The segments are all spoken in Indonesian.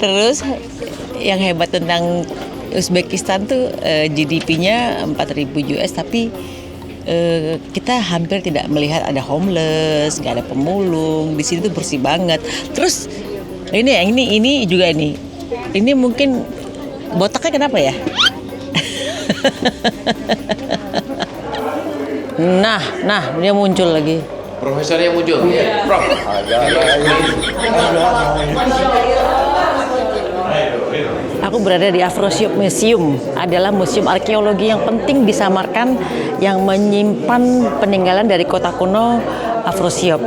Terus yang hebat tentang Uzbekistan tuh GDP-nya 4.000 US, tapi kita hampir tidak melihat ada homeless, nggak ada pemulung. Di sini tuh bersih banget. Terus ini juga ini mungkin botaknya kenapa ya? Nah, dia muncul lagi. Profesornya muncul. Prof. Aku berada di Afrosiop Museum, adalah museum arkeologi yang penting di Samarkand yang menyimpan peninggalan dari kota kuno Afrosiop,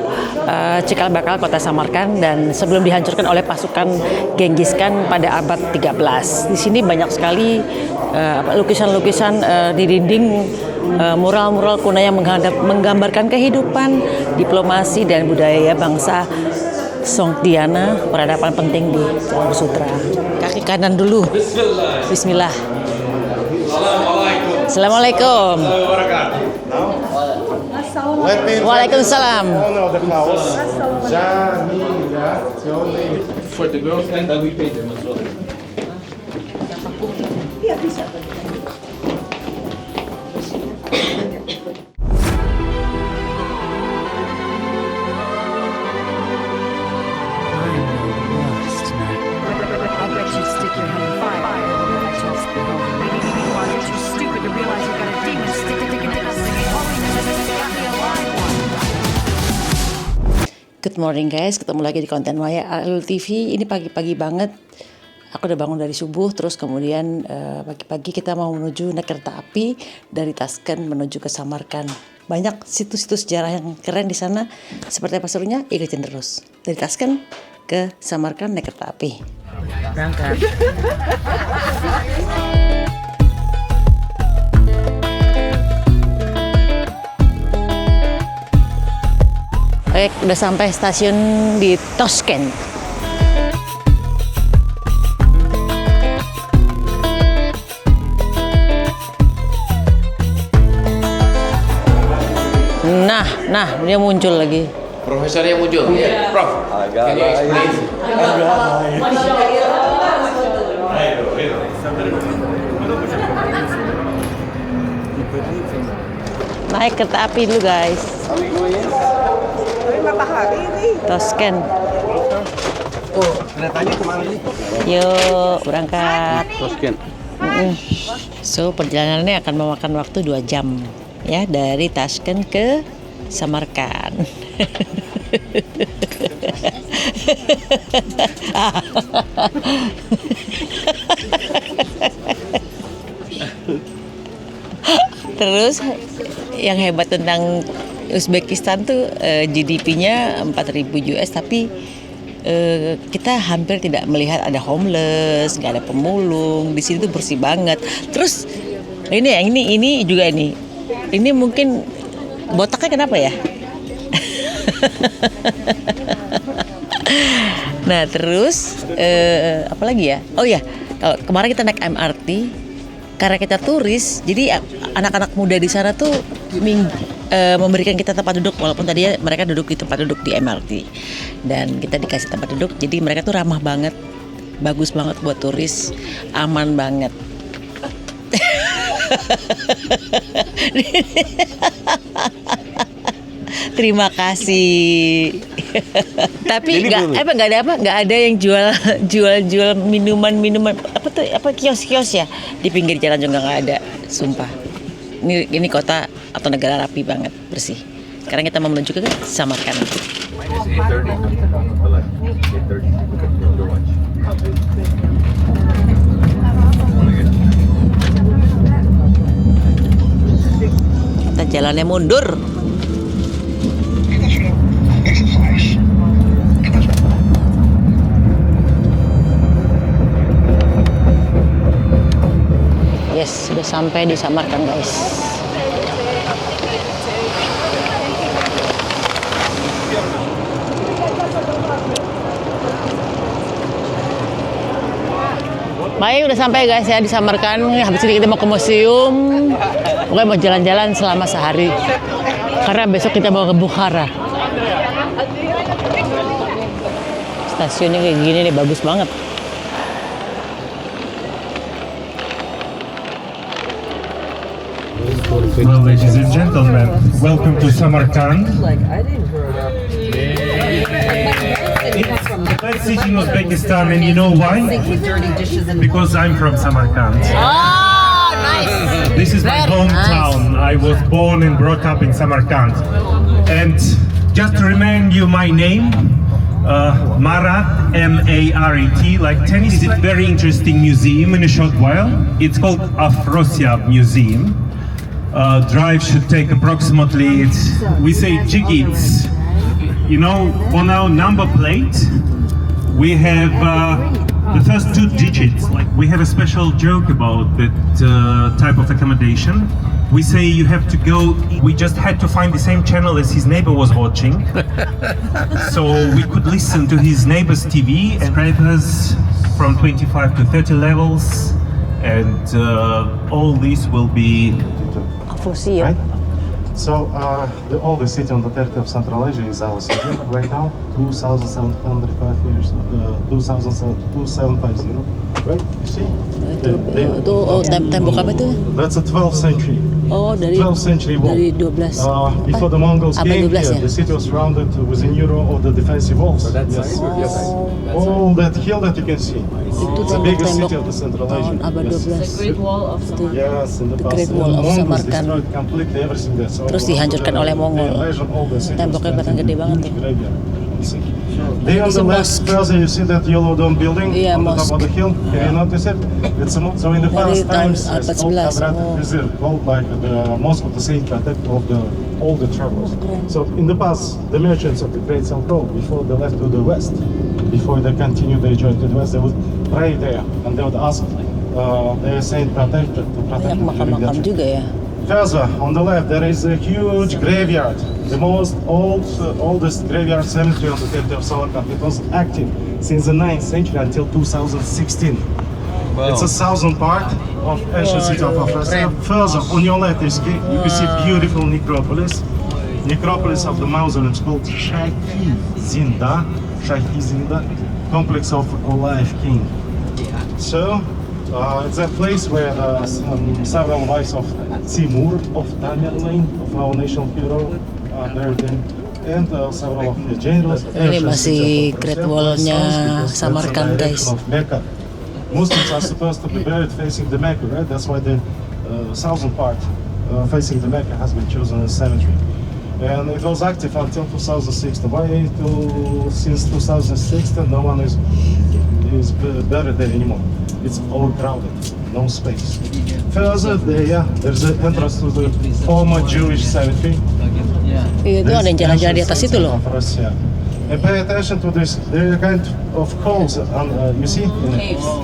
cikal bakal kota Samarkand, dan sebelum dihancurkan oleh pasukan Genghis Khan pada abad 13. Di sini banyak sekali lukisan-lukisan di dinding, mural-mural kuno yang menggambarkan kehidupan, diplomasi dan budaya bangsa Sogdiana, peradaban penting di Jalur Sutra. Kaki kanan dulu. Bismillah. Assalamualaikum. Waalaikumsalam. For the girls and we pay them as well. Good morning guys, ketemu lagi di konten Maya Alul TV. Ini pagi-pagi banget. Aku udah bangun dari subuh, terus kemudian pagi-pagi kita mau menuju naik kereta api dari Tashkent menuju ke Samarkand. Banyak situs-situs sejarah yang keren di sana. Seperti apa serunya? Ikutin terus. Dari Tashkent ke Samarkand naik kereta api. Berangkat. Baik, udah sampai stasiun di Tashkent. Nah, dia muncul lagi. Profesornya muncul. Prof. Can you explain? Naik kereta api dulu guys. Tashkent. Oh, keretanya kemana nih? Yuk, berangkat. Tashkent. So, perjalanannya akan memakan waktu 2 jam. Ya, dari Tashkent ke Samarkand. Terus yang hebat tentang Uzbekistan tuh GDP-nya 4.000 US, tapi kita hampir tidak melihat ada homeless, nggak ada pemulung. Di sini tuh bersih banget. Terus ini juga ini mungkin botaknya kenapa ya? Nah terus apa lagi ya? Oh ya, kalau kemarin kita naik MRT, karena kita turis, jadi anak-anak muda di sana tuh memberikan kita tempat duduk, walaupun tadi mereka duduk di tempat duduk di MRT, dan kita dikasih tempat duduk. Jadi mereka tuh ramah banget, bagus banget buat turis, aman banget. Terima kasih. Tapi nggak ada yang jual minuman kios ya di pinggir jalan juga nggak ada, sumpah. Ini kota atau negara rapi banget, bersih. Sekarang kita mau menuju ke Samarkand. Kita jalannya mundur. Yes, sudah sampai di Samarkand guys. Baik, udah sampai guys ya di Samarkand. Habis ini kita mau ke museum. Pokoknya mau jalan-jalan selama sehari. Karena besok kita mau ke Bukhara. Stasiunnya kayak gini nih, bagus banget. Well, ladies and gentlemen, welcome to Samarkand. It's the best city in Uzbekistan, and you know why? Because I'm from Samarkand. Oh, nice. This is my hometown. I was born and brought up in Samarkand. And just to remind you my name, Marat, M-A-R-E-T, like tennis. It's a very interesting museum in a short while. It's called Afrosiab Museum. Drive should take approximately, we say jigits. You know, on our number plate, we have the first two digits. Like, we have a special joke about that type of accommodation. We say you have to go, we just had to find the same channel as his neighbor was watching. So we could listen to his neighbor's TV and subscribers from 25 to 30 levels. And all this will be... Afrosiap. Right? So the oldest city on the territory of Central Asia is our city right now, 2,705 years, 2,750, right? You see? Tembok apa itu? That's a 12th century. Oh, dari 12th century wall. 12. Before the Mongols Abad came 12 here, ya? the city was surrounded with a euro of the defensive walls. Yes. All that hill that you can see. Itu It's the biggest tembok-tembok city of the Central Asia. tahun abad 12. Yes, in the past. Great Wall of Mongols Samarkand. destroyed completely everything there. So Terus dihancurkan oleh Mongol. Temboknya kelihatan gede banget ya. There on It's a the left, mosque. further you see that yellow dome building Yeah, on the top of the hill. Can you notice it? It's a so in the Dari past tahun times, abad it's called 11, Quadrat oh. Vizir, called like the mosque of the Saint Patrick of all the travelers. So in the past, the merchants of the Great Silk Road, before they left to the west, before they continued their journey to the west, they would pray there and they would ask their Saint Protector to protect Banyak them during makam-makam that trip. juga ya. Further, on the left, there is a huge graveyard, the oldest graveyard cemetery on the territory of Samarkand. It was active since the 9th century until 2016. It's a southern part of ancient city of Afrasiab. Further, on your left, you see beautiful necropolis. Necropolis of the mausoleums called Shahi Zinda, complex of a life king. So, it's a place where several wives of Timur of Tamerlane, of our national hero, are buried in, and several of the generals. Ini masih Great Wall-nya Samarkand, guys. Mecca. Muslims are supposed to be buried facing the Mecca, right? That's why the southern part facing the Mecca has been chosen as cemetery. And it was active until 2016. Why since 2016 no one is buried there anymore? It's all crowded, no space. Further there, there's an entrance to the former Jewish cemetery. Itu ada yang jalan-jalan di atas itu loh. And pay attention to this. There are kind of holes, you see?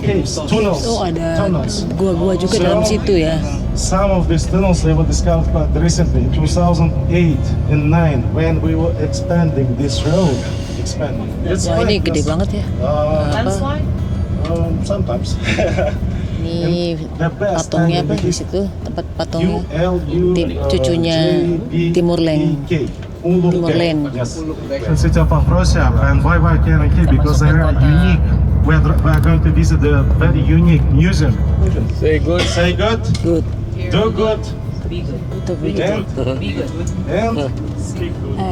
Caves, tunnels. Oh, ada tunnels. gua-gua juga dalam situ ya. Some of these tunnels they were discovered quite recently, in 2008 and 9, when we were expanding this road. It's Wah, ini like gede this. banget ya. Apa? Sometimes. Ini The best patungnya time apa in di the situ? Tempat patungnya ULU, cucunya Timur Leng. Timur Leng. Yes. City of Afrosiab. And why KNK? Because they are unique. We are going to visit the very unique museum. Say good. Say good. Good. Do good. Itu begitu. And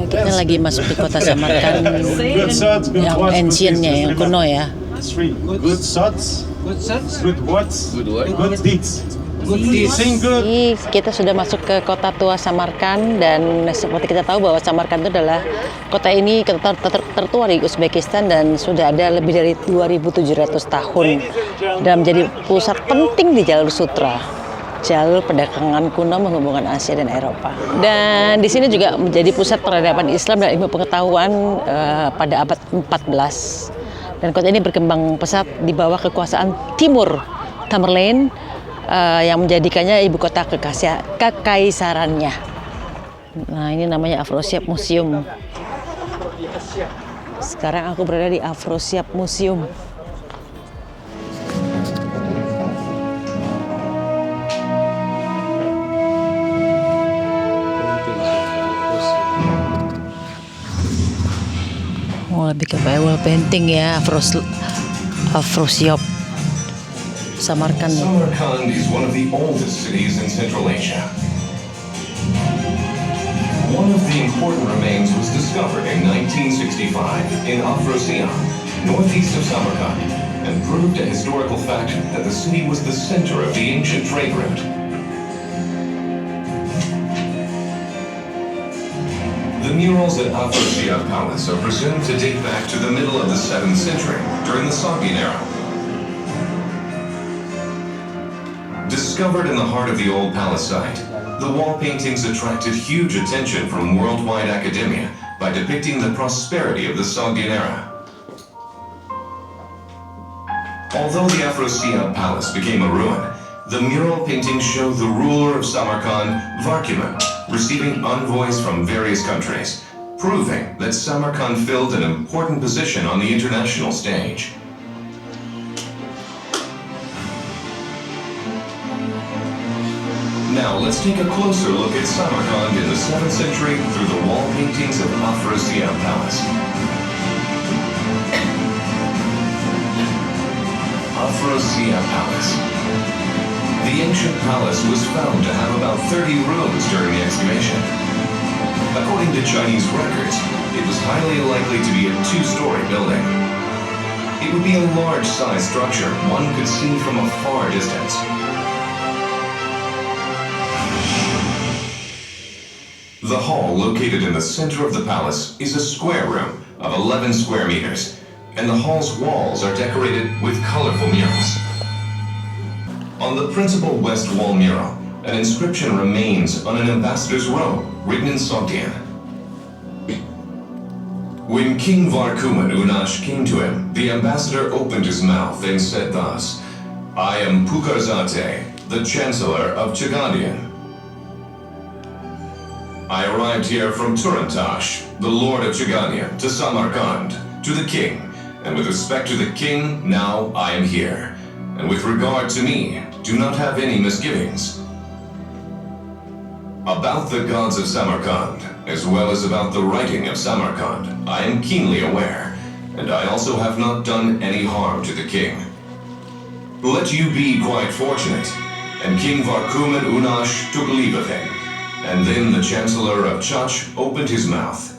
Kita lagi masuk di kota Samarkand good thoughts, good yang words, good ancientnya, deeds. yang kuno ya. Three. Good thoughts. Good words. Good what? Good deeds. Sing good. Ini kita sudah masuk ke kota tua Samarkand dan seperti kita tahu bahwa Samarkand itu adalah kota ini kota tertua di Uzbekistan dan sudah ada lebih dari 2.700 tahun dan menjadi pusat penting di jalur sutra, jalur perdagangan kuno menghubungkan Asia dan Eropa. Dan di sini juga menjadi pusat peradaban Islam dan ilmu pengetahuan pada abad 14. Dan kota ini berkembang pesat di bawah kekuasaan Timur Tamerlane yang menjadikannya ibu kota kekaisarannya. Nah, ini namanya Afrosiab Museum. Sekarang aku berada di Afrosiab Museum. Oh, lebih ke wall painting ya, Afrosiab Samarkand. Samarkand is one of the oldest cities in Central Asia. One of the important remains was discovered in 1965 in Afrosiab, northeast of Samarkand, and proved a historical fact that the city was the center of the ancient trade route. The murals at Afrosiab Palace are presumed to date back to the middle of the 7th century, during the Sogdian era. Discovered in the heart of the old palace site, the wall paintings attracted huge attention from worldwide academia by depicting the prosperity of the Sogdian era. Although the Afrosiab Palace became a ruin, the mural paintings show the ruler of Samarkand, Varkuman, receiving envoys from various countries, proving that Samarkand filled an important position on the international stage. Now let's take a closer look at Samarkand in the 7th century through the wall paintings of Afrosiab Palace. Afrosiab Palace. The ancient palace was found to have about 30 rooms during the excavation. According to Chinese records, it was highly likely to be a 2-story building. It would be a large-sized structure one could see from a far distance. The hall located in the center of the palace is a square room of 11 square meters, and the hall's walls are decorated with colorful murals. On the principal west wall mural, an inscription remains on an ambassador's robe written in Sogdian. When King Varkuman Unash came to him, the ambassador opened his mouth and said thus, "I am Pukarzate, the Chancellor of Chagandian. I arrived here from Turantash, the Lord of Chagandian, to Samarkand, to the king, and with respect to the king, now I am here. And with regard to me, do not have any misgivings. About the gods of Samarkand, as well as about the writing of Samarkand, I am keenly aware, and I also have not done any harm to the king. Let you be quite fortunate." And King Varkuman Unash took leave of him, and then the Chancellor of Chach opened his mouth.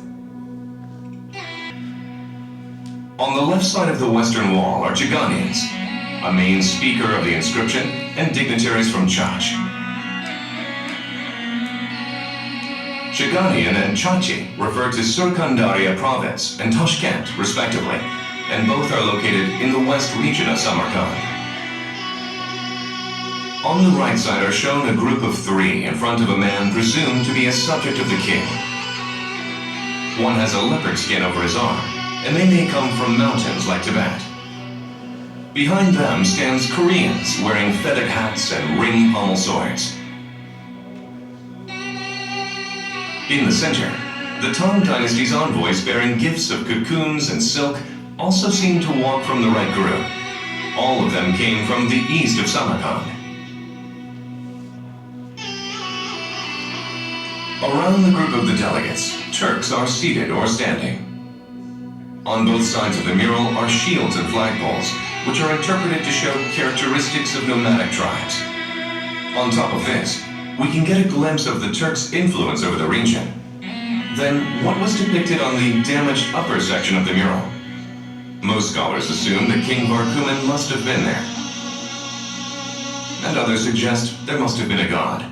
On the left side of the western wall are Chaganians, a main speaker of the inscription, and dignitaries from Chach. Chaganian and Chachi refer to Surkandaria province and Tashkent, respectively, and both are located in the west region of Samarkand. On the right side are shown a group of 3 in front of a man presumed to be a subject of the king. One has a leopard skin over his arm, and they may come from mountains like Tibet. Behind them stands Koreans wearing feathered hats and ring pommel swords. In the center, the Tang Dynasty's envoys bearing gifts of cocoons and silk also seem to walk from the right group. All of them came from the east of Samarkand. Around the group of the delegates, Turks are seated or standing. On both sides of the mural are shields and flagpoles, which are interpreted to show characteristics of nomadic tribes. On top of this, we can get a glimpse of the Turks' influence over the region. Then, what was depicted on the damaged upper section of the mural? Most scholars assume that King Varkuman must have been there. And others suggest there must have been a god.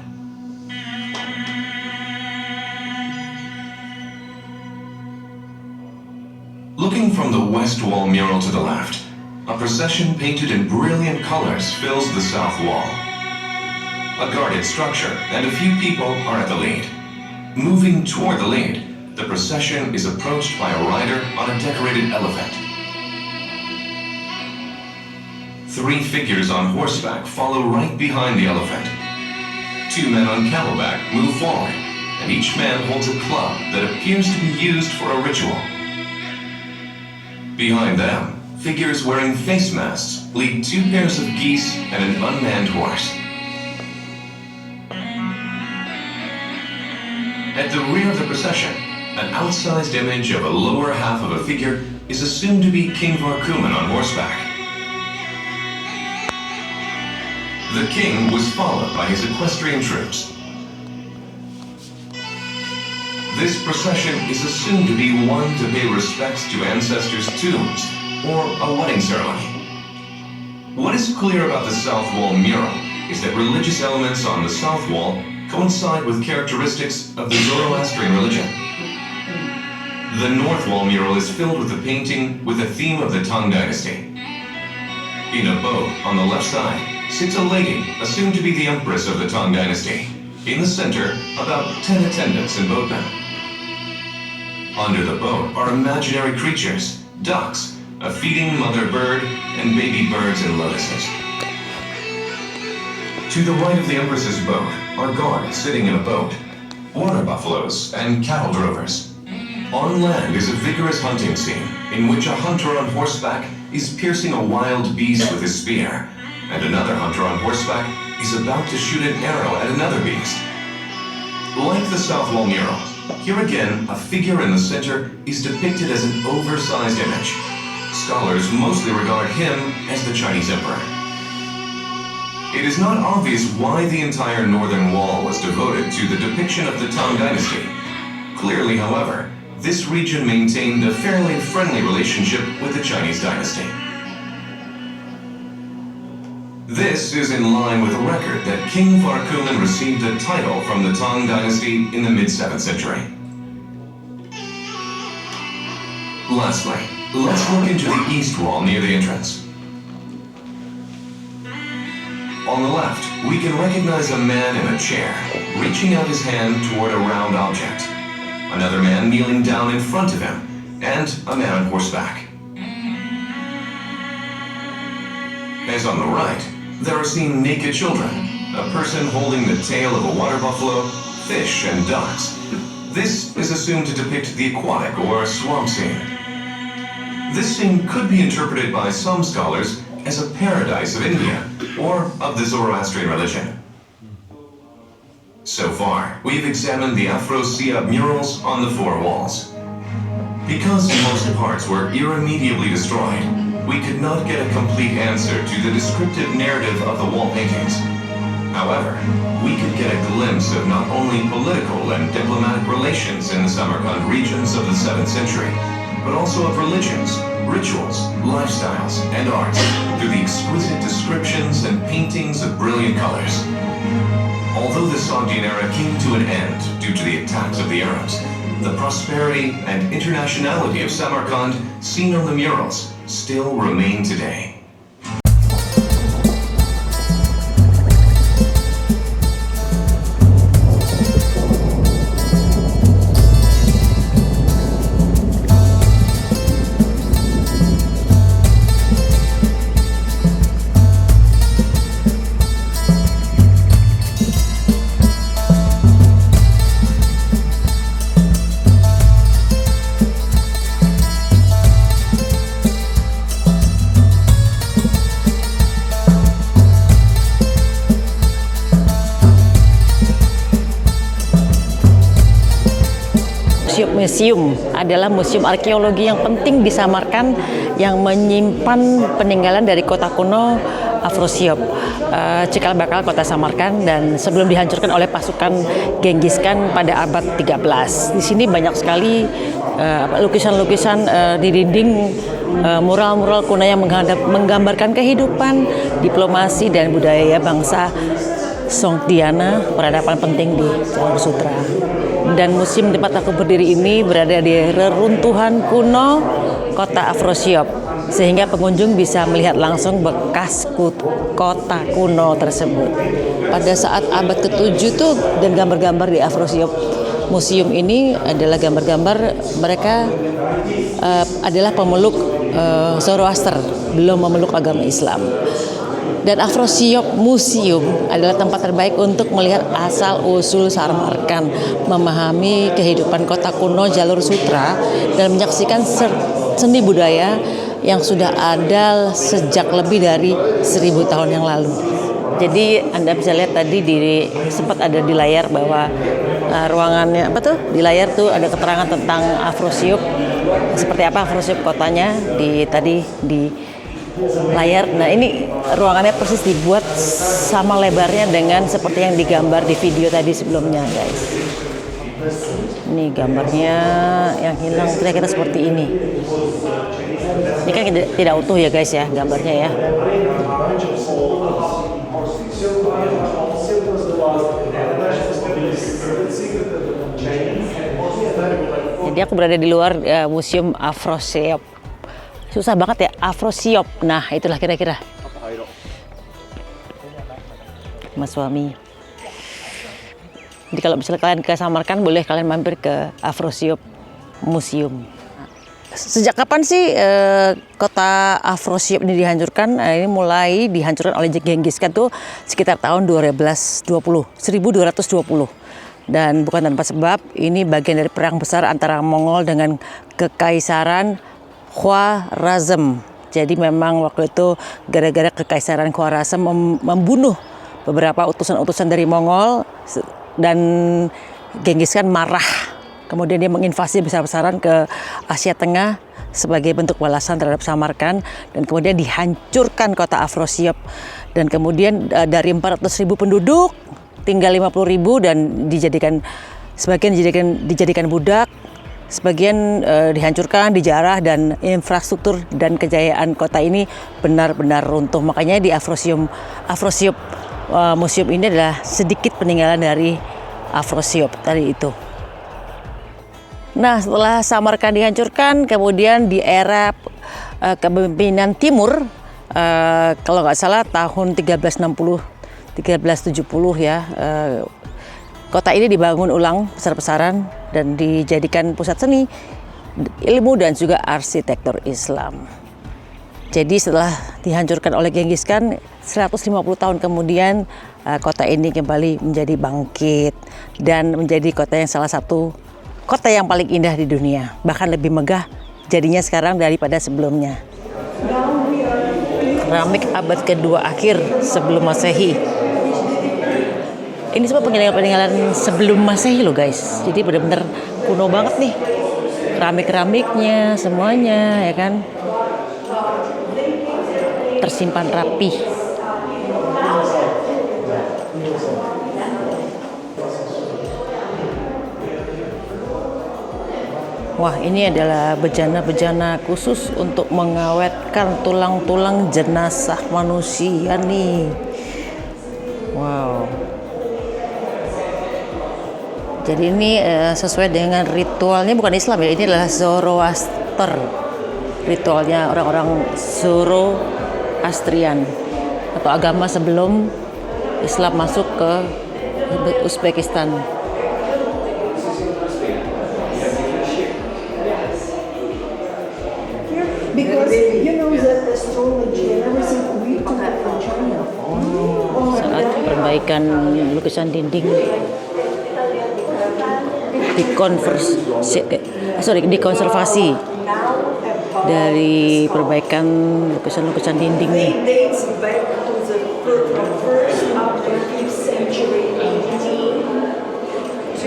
Looking from the west wall mural to the left, a procession painted in brilliant colors fills the south wall. A guarded structure and a few people are at the lead. Moving toward the lead, the procession is approached by a rider on a decorated elephant. 3 figures on horseback follow right behind the elephant. 2 men on camelback move forward, and each man holds a club that appears to be used for a ritual. Behind them, figures wearing face masks lead 2 pairs of geese and an unmanned horse. At the rear of the procession, an outsized image of a lower half of a figure is assumed to be King Varkuman on horseback. The king was followed by his equestrian troops. This procession is assumed to be one to pay respects to ancestors' tombs or a wedding ceremony. What is clear about the south wall mural is that religious elements on the south wall coincide with characteristics of the Zoroastrian religion. The north wall mural is filled with a painting with the theme of the Tang Dynasty. In a boat on the left side sits a lady assumed to be the empress of the Tang Dynasty. In the center, about 10 attendants and boatmen. Under the boat are imaginary creatures, ducks, a feeding mother bird, and baby birds and lotuses. To the right of the Empress's boat are guards sitting in a boat, water buffaloes, and cattle drovers. On land is a vigorous hunting scene in which a hunter on horseback is piercing a wild beast with his spear, and another hunter on horseback is about to shoot an arrow at another beast. Like the South Wall mural, here again, a figure in the center is depicted as an oversized image. Scholars mostly regard him as the Chinese emperor. It is not obvious why the entire northern wall was devoted to the depiction of the Tang Dynasty. Clearly, however, this region maintained a fairly friendly relationship with the Chinese dynasty. This is in line with a record that King Varkuman received a title from the Tang Dynasty in the mid-7th century. Lastly, let's look into the east wall near the entrance. On the left, we can recognize a man in a chair, reaching out his hand toward a round object. Another man kneeling down in front of him, and a man on horseback. As on the right, there are seen naked children, a person holding the tail of a water buffalo, fish, and ducks. This is assumed to depict the aquatic or swamp scene. This scene could be interpreted by some scholars as a paradise of India, or of the Zoroastrian religion. So far, we've examined the Afro-Siab murals on the four walls. Because most parts were irremediably destroyed, we could not get a complete answer to the descriptive narrative of the wall paintings. However, we could get a glimpse of not only political and diplomatic relations in the Samarkand regions of the 7th century, but also of religions, rituals, lifestyles, and arts through the exquisite descriptions and paintings of brilliant colors. Although the Sogdian era came to an end due to the attacks of the Arabs, the prosperity and internationality of Samarkand seen on the murals still remain today. Museum adalah museum arkeologi yang penting di Samarkand yang menyimpan peninggalan dari kota kuno Afrosiab, cikal bakal kota Samarkand, dan sebelum dihancurkan oleh pasukan Genghis Khan pada abad 13. Di sini banyak sekali lukisan-lukisan di dinding, mural-mural kuno yang menggambarkan kehidupan, diplomasi, dan budaya bangsa Sogdiana, peradaban penting di Jalur Sutra. Dan museum tempat aku berdiri ini berada di reruntuhan kuno kota Afrosiab, sehingga pengunjung bisa melihat langsung bekas kota kuno tersebut. Pada saat abad ke-7 tuh, dan gambar-gambar di Afrosiab museum ini adalah gambar-gambar mereka adalah pemeluk Zoroaster, belum memeluk agama Islam. Dan Afrosiab Museum adalah tempat terbaik untuk melihat asal-usul Samarkand, memahami kehidupan kota kuno Jalur Sutra, dan menyaksikan seni budaya yang sudah ada sejak lebih dari 1000 tahun yang lalu. Jadi Anda bisa lihat tadi sempat ada di layar bahwa ruangannya di layar tuh ada keterangan tentang Afrosiab, seperti apa Afrosiab kotanya di layar. Nah, ini ruangannya persis dibuat sama lebarnya dengan seperti yang digambar di video tadi sebelumnya, guys. Ini gambarnya yang hilang kira-kira seperti ini. Ini kan tidak utuh ya guys ya gambarnya ya. Jadi aku berada di luar Museum Afrosiop. Susah banget ya, Afrosiop. Nah, itulah kira-kira. Mas Suami. Jadi kalau misalnya kalian ke Samarkand, boleh kalian mampir ke Afrosiop Museum. Sejak kapan sih kota Afrosiop ini dihancurkan? Ini mulai dihancurkan oleh Genghis Khan tuh sekitar tahun 1220. Dan bukan tanpa sebab, ini bagian dari perang besar antara Mongol dengan Kekaisaran Khwarezm. Jadi memang waktu itu gara-gara Kekaisaran Khwarezm membunuh beberapa utusan-utusan dari Mongol dan Genghis Khan marah. Kemudian dia menginvasi besar-besaran ke Asia Tengah sebagai bentuk balasan terhadap Samarkand dan kemudian dihancurkan kota Afrosiop. Dan kemudian dari 400.000 penduduk tinggal 50.000 dan sebagian dijadikan budak, sebagian dihancurkan, dijarah, dan infrastruktur dan kejayaan kota ini benar-benar runtuh. Makanya di Afrosiop Museum ini adalah sedikit peninggalan dari Afrosiop tadi itu. Nah, setelah Samarkand dihancurkan, kemudian di era kepemimpinan Timur, kalau nggak salah tahun 1370 ya, kota ini dibangun ulang besar-besaran dan dijadikan pusat seni, ilmu, dan juga arsitektur Islam. Jadi setelah dihancurkan oleh Genghis Khan, 150 tahun kemudian kota ini kembali menjadi bangkit dan menjadi kota yang salah satu kota yang paling indah di dunia. Bahkan lebih megah jadinya sekarang daripada sebelumnya. Keramik abad kedua akhir sebelum Masehi. Ini semua peninggalan sebelum Masehi loh guys. Jadi benar-benar kuno banget nih. Keramik-keramiknya semuanya ya kan. Tersimpan rapi. Wah, ini adalah bejana-bejana khusus untuk mengawetkan tulang-tulang jenazah manusia nih. Wow. Jadi ini sesuai dengan ritualnya, bukan Islam ya, ini adalah Zoroaster. Ritualnya orang-orang Zoroastrian atau agama sebelum Islam masuk ke Uzbekistan. Because you know that astrology and everything we took it from China. Saat perbaikan lukisan dinding dikonservasi dari perbaikan lukisan-lukisan dinding nih. Dates back to the first after 5th century AD.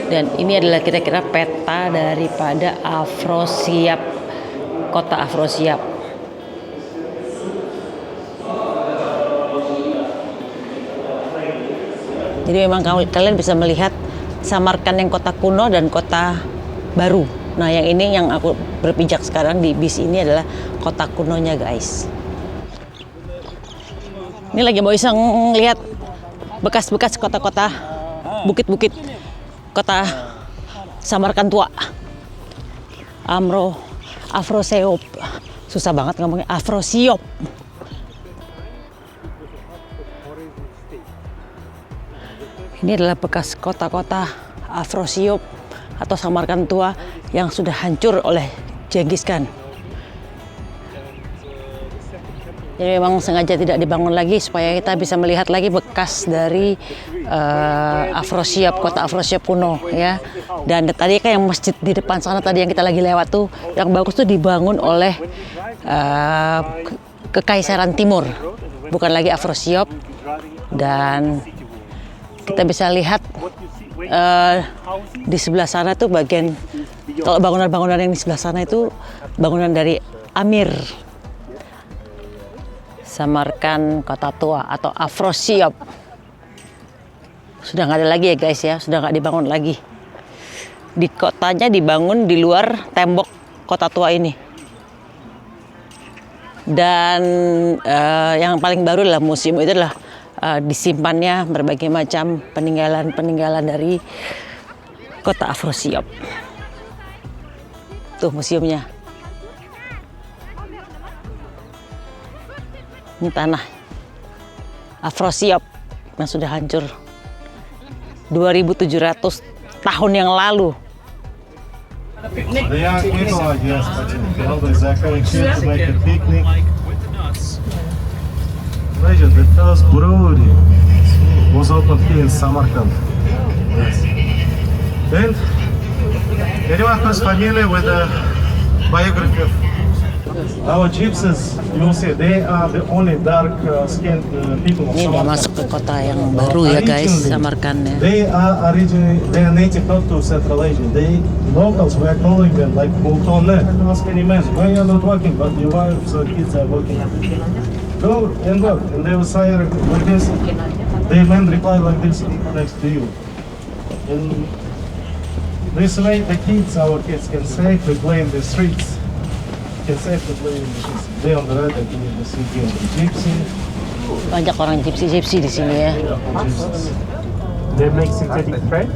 Dan ini adalah kira-kira peta daripada Afrosiap, kota Afrosiap. Jadi memang kalian bisa melihat Samarkand yang kota kuno dan kota baru. Nah, yang ini yang aku berpijak sekarang di bis ini adalah kota kunonya, guys. Ini lagi mau iseng lihat bekas-bekas kota-kota, bukit-bukit kota Samarkand tua. Afrosiop. Susah banget ngomongnya, Afrosiop. Ini adalah bekas kota-kota Afrosiop atau Samarkand tua yang sudah hancur oleh Genghis Khan. Jadi memang sengaja tidak dibangun lagi supaya kita bisa melihat lagi bekas dari Afrosiop, kota Afrosiop kuno ya. Dan tadi kan yang masjid di depan sana tadi yang kita lagi lewat tuh, yang bagus tuh dibangun oleh Kekaisaran Timur, bukan lagi Afrosiop. Dan kita bisa lihat di sebelah sana tuh bagian, kalau bangunan-bangunan yang di sebelah sana itu bangunan dari Amir. Samarkand kota tua atau Afrosiop sudah nggak ada lagi ya guys ya, sudah nggak dibangun lagi. Di kotanya dibangun di luar tembok kota tua ini. Dan yang paling baru adalah museum itu adalah disimpannya berbagai macam peninggalan-peninggalan dari kota Afrosiab. Tuh museumnya. Ini tanah Afrosiab yang sudah hancur 2.700 tahun yang lalu. The young people, I guess, they're coming here to make a picnic. Legend, the first brewery was opened here in Samarkand. Yes. And anyone who's familiar with the biography of our gypsies, you will see they are the only dark-skinned people of Ini udah Samarkand. masuk ke kota yang baru ya guys, Samarkand ya. They are native not to Central Asia. They locals were calling them like Multone. Ask any man, why you are not working, but your wives or kids are working. Go and work, and they will say like this. They men reply like this next to you. And this way, our kids can safely play in the streets. Can safely play in the streets. They on the right, I can even see here the gypsy. Banyak orang gypsy di sini ya. They make synthetic thread,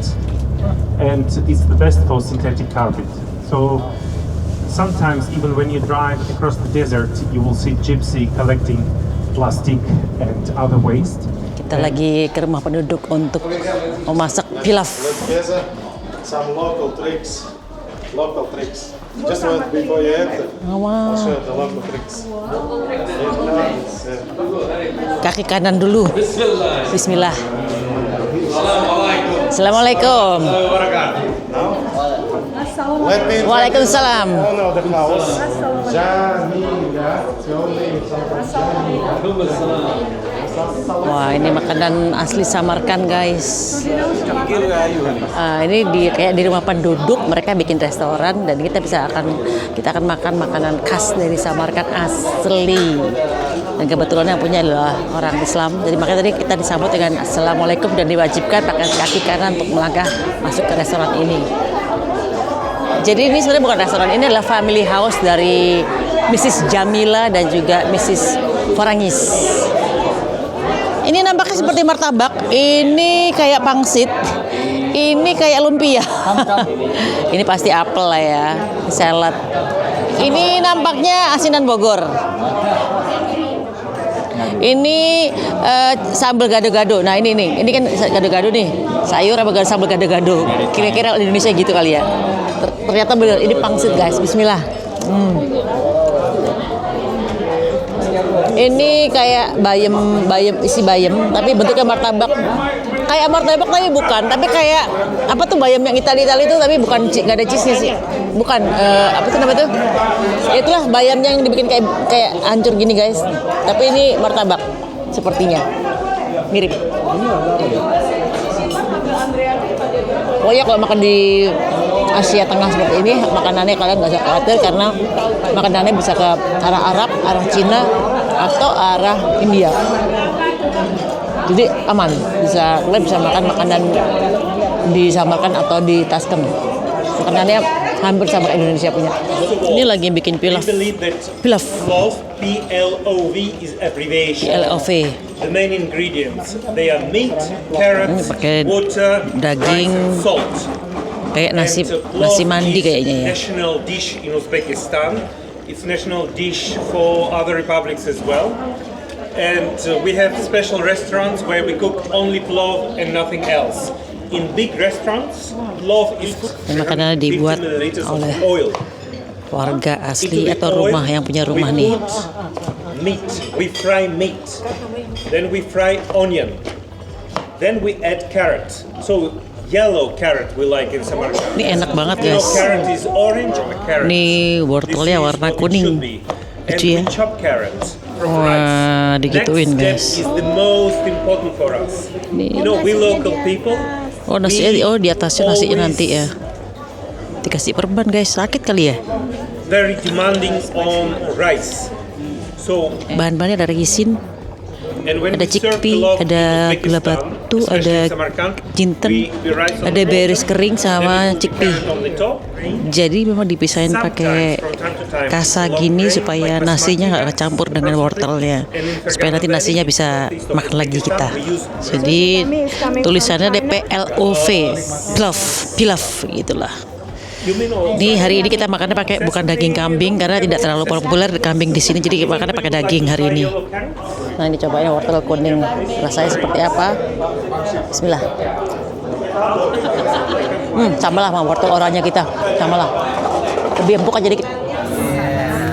and it's the best for synthetic carpet. So sometimes even when you drive across the desert, you will see gypsy collecting plastic and other waste. Kita lagi ke rumah penduduk untuk memasak pilaf. Together, some local tricks. Just right before you enter, I'll show you the local tricks. Kaki kanan dulu. Bismillah. Assalamualaikum. Let me Waalaikumsalam. owner of the house. Wah, ini makanan asli Samarkand guys. Ini kayak di rumah penduduk, mereka bikin restoran dan kita akan makan makanan khas dari Samarkand asli. Dan kebetulan yang punya adalah orang Islam. Jadi makanya tadi kita disambut dengan Assalamualaikum dan diwajibkan pakai kaki kanan untuk melangkah masuk ke restoran ini. Jadi ini sebenarnya bukan restoran, ini adalah family house dari Mrs. Jamila dan juga Mrs. Farangis. Ini nampaknya seperti martabak, ini kayak pangsit, ini kayak lumpia. Ini pasti apel lah ya, salad. Ini nampaknya asinan Bogor. Ini sambal gado-gado. Nah ini kan gado-gado nih, sayur apa sambal gado-gado. Kira-kira di Indonesia gitu kali ya. Ternyata benar, ini pangsit guys. Bismillah. Ini kayak isi bayam, tapi bentuknya martabak. Kayak martabak tapi bukan, tapi kayak apa tuh bayam yang Itali itu, tapi bukan, nggak ada cheese-nya sih. Bukan, apa tuh namanya tuh? Itulah bayamnya yang dibikin kayak hancur gini guys. Tapi ini martabak sepertinya, mirip. Pokoknya kalau makan di Asia Tengah seperti ini, makanannya kalian nggak usah khawatir karena makanannya bisa ke arah Arab, arah Cina, atau arah India. Jadi aman, kalian bisa makan makanan di Samarkand atau di Taskem. Makanannya hampir sama Indonesia punya. Ini lagi bikin pilaf. Pilaf. PLOV is abbreviation. PLOV. The main ingredients they are meat, carrots, water, daging, rice, and salt. Kayak nasi mandi kayaknya ya. National dish in Uzbekistan. It's national dish for other republics as well. And we have special restaurants where we cook only plov and nothing else. In big restaurants, plov is makanannya dibuat 50 milliliters of oleh oil. Warga asli atau rumah yang punya rumah nih. Meat, we fry meat. Then we fry onion. Then we add carrot. So yellow carrot we like in Samarkand. Ini enak banget You know, guys. carrot is orange carrot. Ini wortelnya warna kuning. And Lucu ya. we chop carrots from Wah, rice. digituin Next guys. step is the most important for us. You know, we local people. Oh nasinya, di atasnya nasinya nanti ya. Dikasih perban guys, sakit kali ya. Very demanding on rice. So Bahan-bahannya dari risin. And when ada we serve chickpea, love in ada Uzbekistan, gula batu, especially ada in Samarkand, jinten, we rice on ada the beris bottom, kering then sama we put chickpea. carrot on the top. Jadi memang dipisahin Sometimes, pakai from time to time, kasa long gini grain, supaya like nasinya nggak basmati kecampur dengan rice, wortelnya, and in supaya nanti Fergana nasinya Valley, bisa southeast of makan lagi Uzbekistan, kita. we use Jadi tulisannya PLOV, pilaf gitulah. Ini hari ini kita makannya pakai bukan daging kambing karena tidak terlalu populer kambing di sini, jadi makannya pakai daging hari ini. Nah ini cobain wortel kuning, rasanya seperti apa? Bismillah. Sama lah sama wortel oranye kita, sama lah. Lebih empuk aja dikit.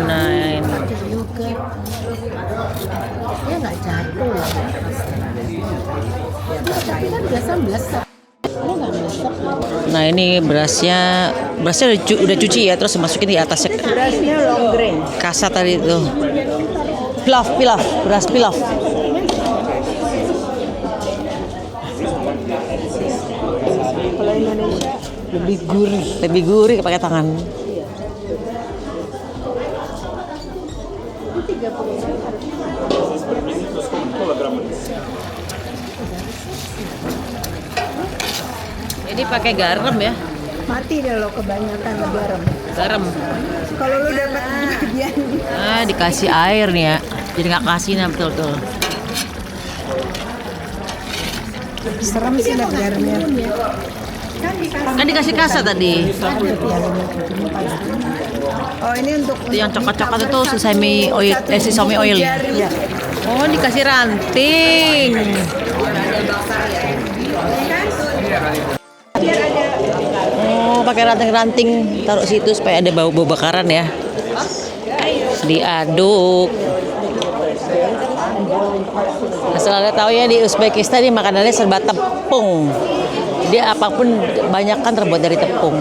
Nah ini. Ya nggak jatuh. Tapi kan biasa blesek. Nah ini berasnya udah cuci ya, terus dimasukin di atasnya. Berasnya long grain. Kasa tadi itu. Pilaf, beras pilaf. Kalau Indonesia Lebih gurih pakai tangan. Ini pakai garam ya. mati deh lo kebanyakan garam. Garam. Kalau lu dapat bagian Dikasih air nih ya. Jadi nggak kasih betul-betul. serem sih lihat garamnya. Kan dikasih kasa tadi. Oh ini untuk Itu yang coklat-coklat itu sesame oil, sesame oil. Iya. Oh dikasih ranting. Oh pakai ranting-ranting taruh situ supaya ada bau-bau bakaran ya. Diaduk. Asal Anda tahu ya di Uzbekistan ini makanannya serba tepung. Jadi apapun banyak kan terbuat dari tepung.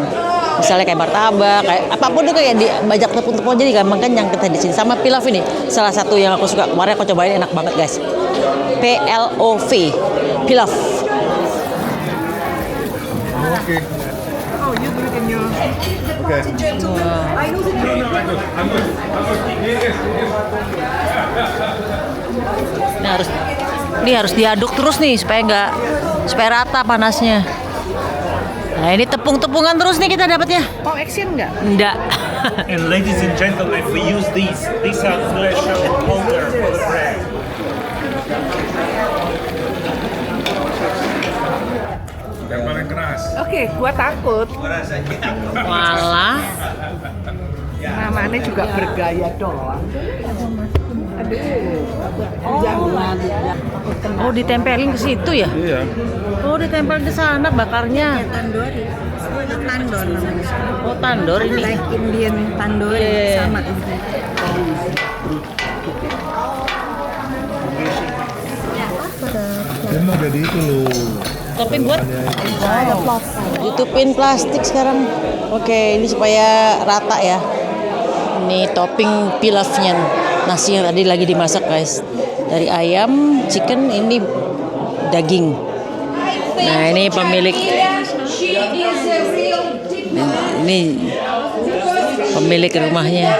Misalnya kayak martabak, kayak apapun tuh kayak banyak tepung-tepung jadi gampang kenyang kita di sini. Sama pilaf ini salah satu yang aku suka kemarin aku cobain enak banget guys. PLOV, pilaf. Okay. Oh, you do it in your. Okay. I know the Ini harus diaduk terus nih supaya rata panasnya. Nah ini tepung-tepungan terus nih kita dapatnya. Oh, action nggak? Enggak. And ladies and gentlemen, we use these. These are special holder for the bread. Yang paling keras. Oke, gua takut. Malah. Namanya juga bergaya doang. Oh ditempelin ke situ ya? Iya. Oh ditempelin ke sana bakarnya. Tandoori. Tandor namanya. Oh tandor ini. Like Indian tandoori Iya. sama. Dia mau jadi itu loh. Tapi buat tutupin plastik sekarang. Oke, ini supaya rata ya. Ini topping pilafnya. Nasi yang tadi lagi dimasak guys. Dari ayam, chicken, ini daging. Nah ini pemilik. Ini pemilik rumahnya.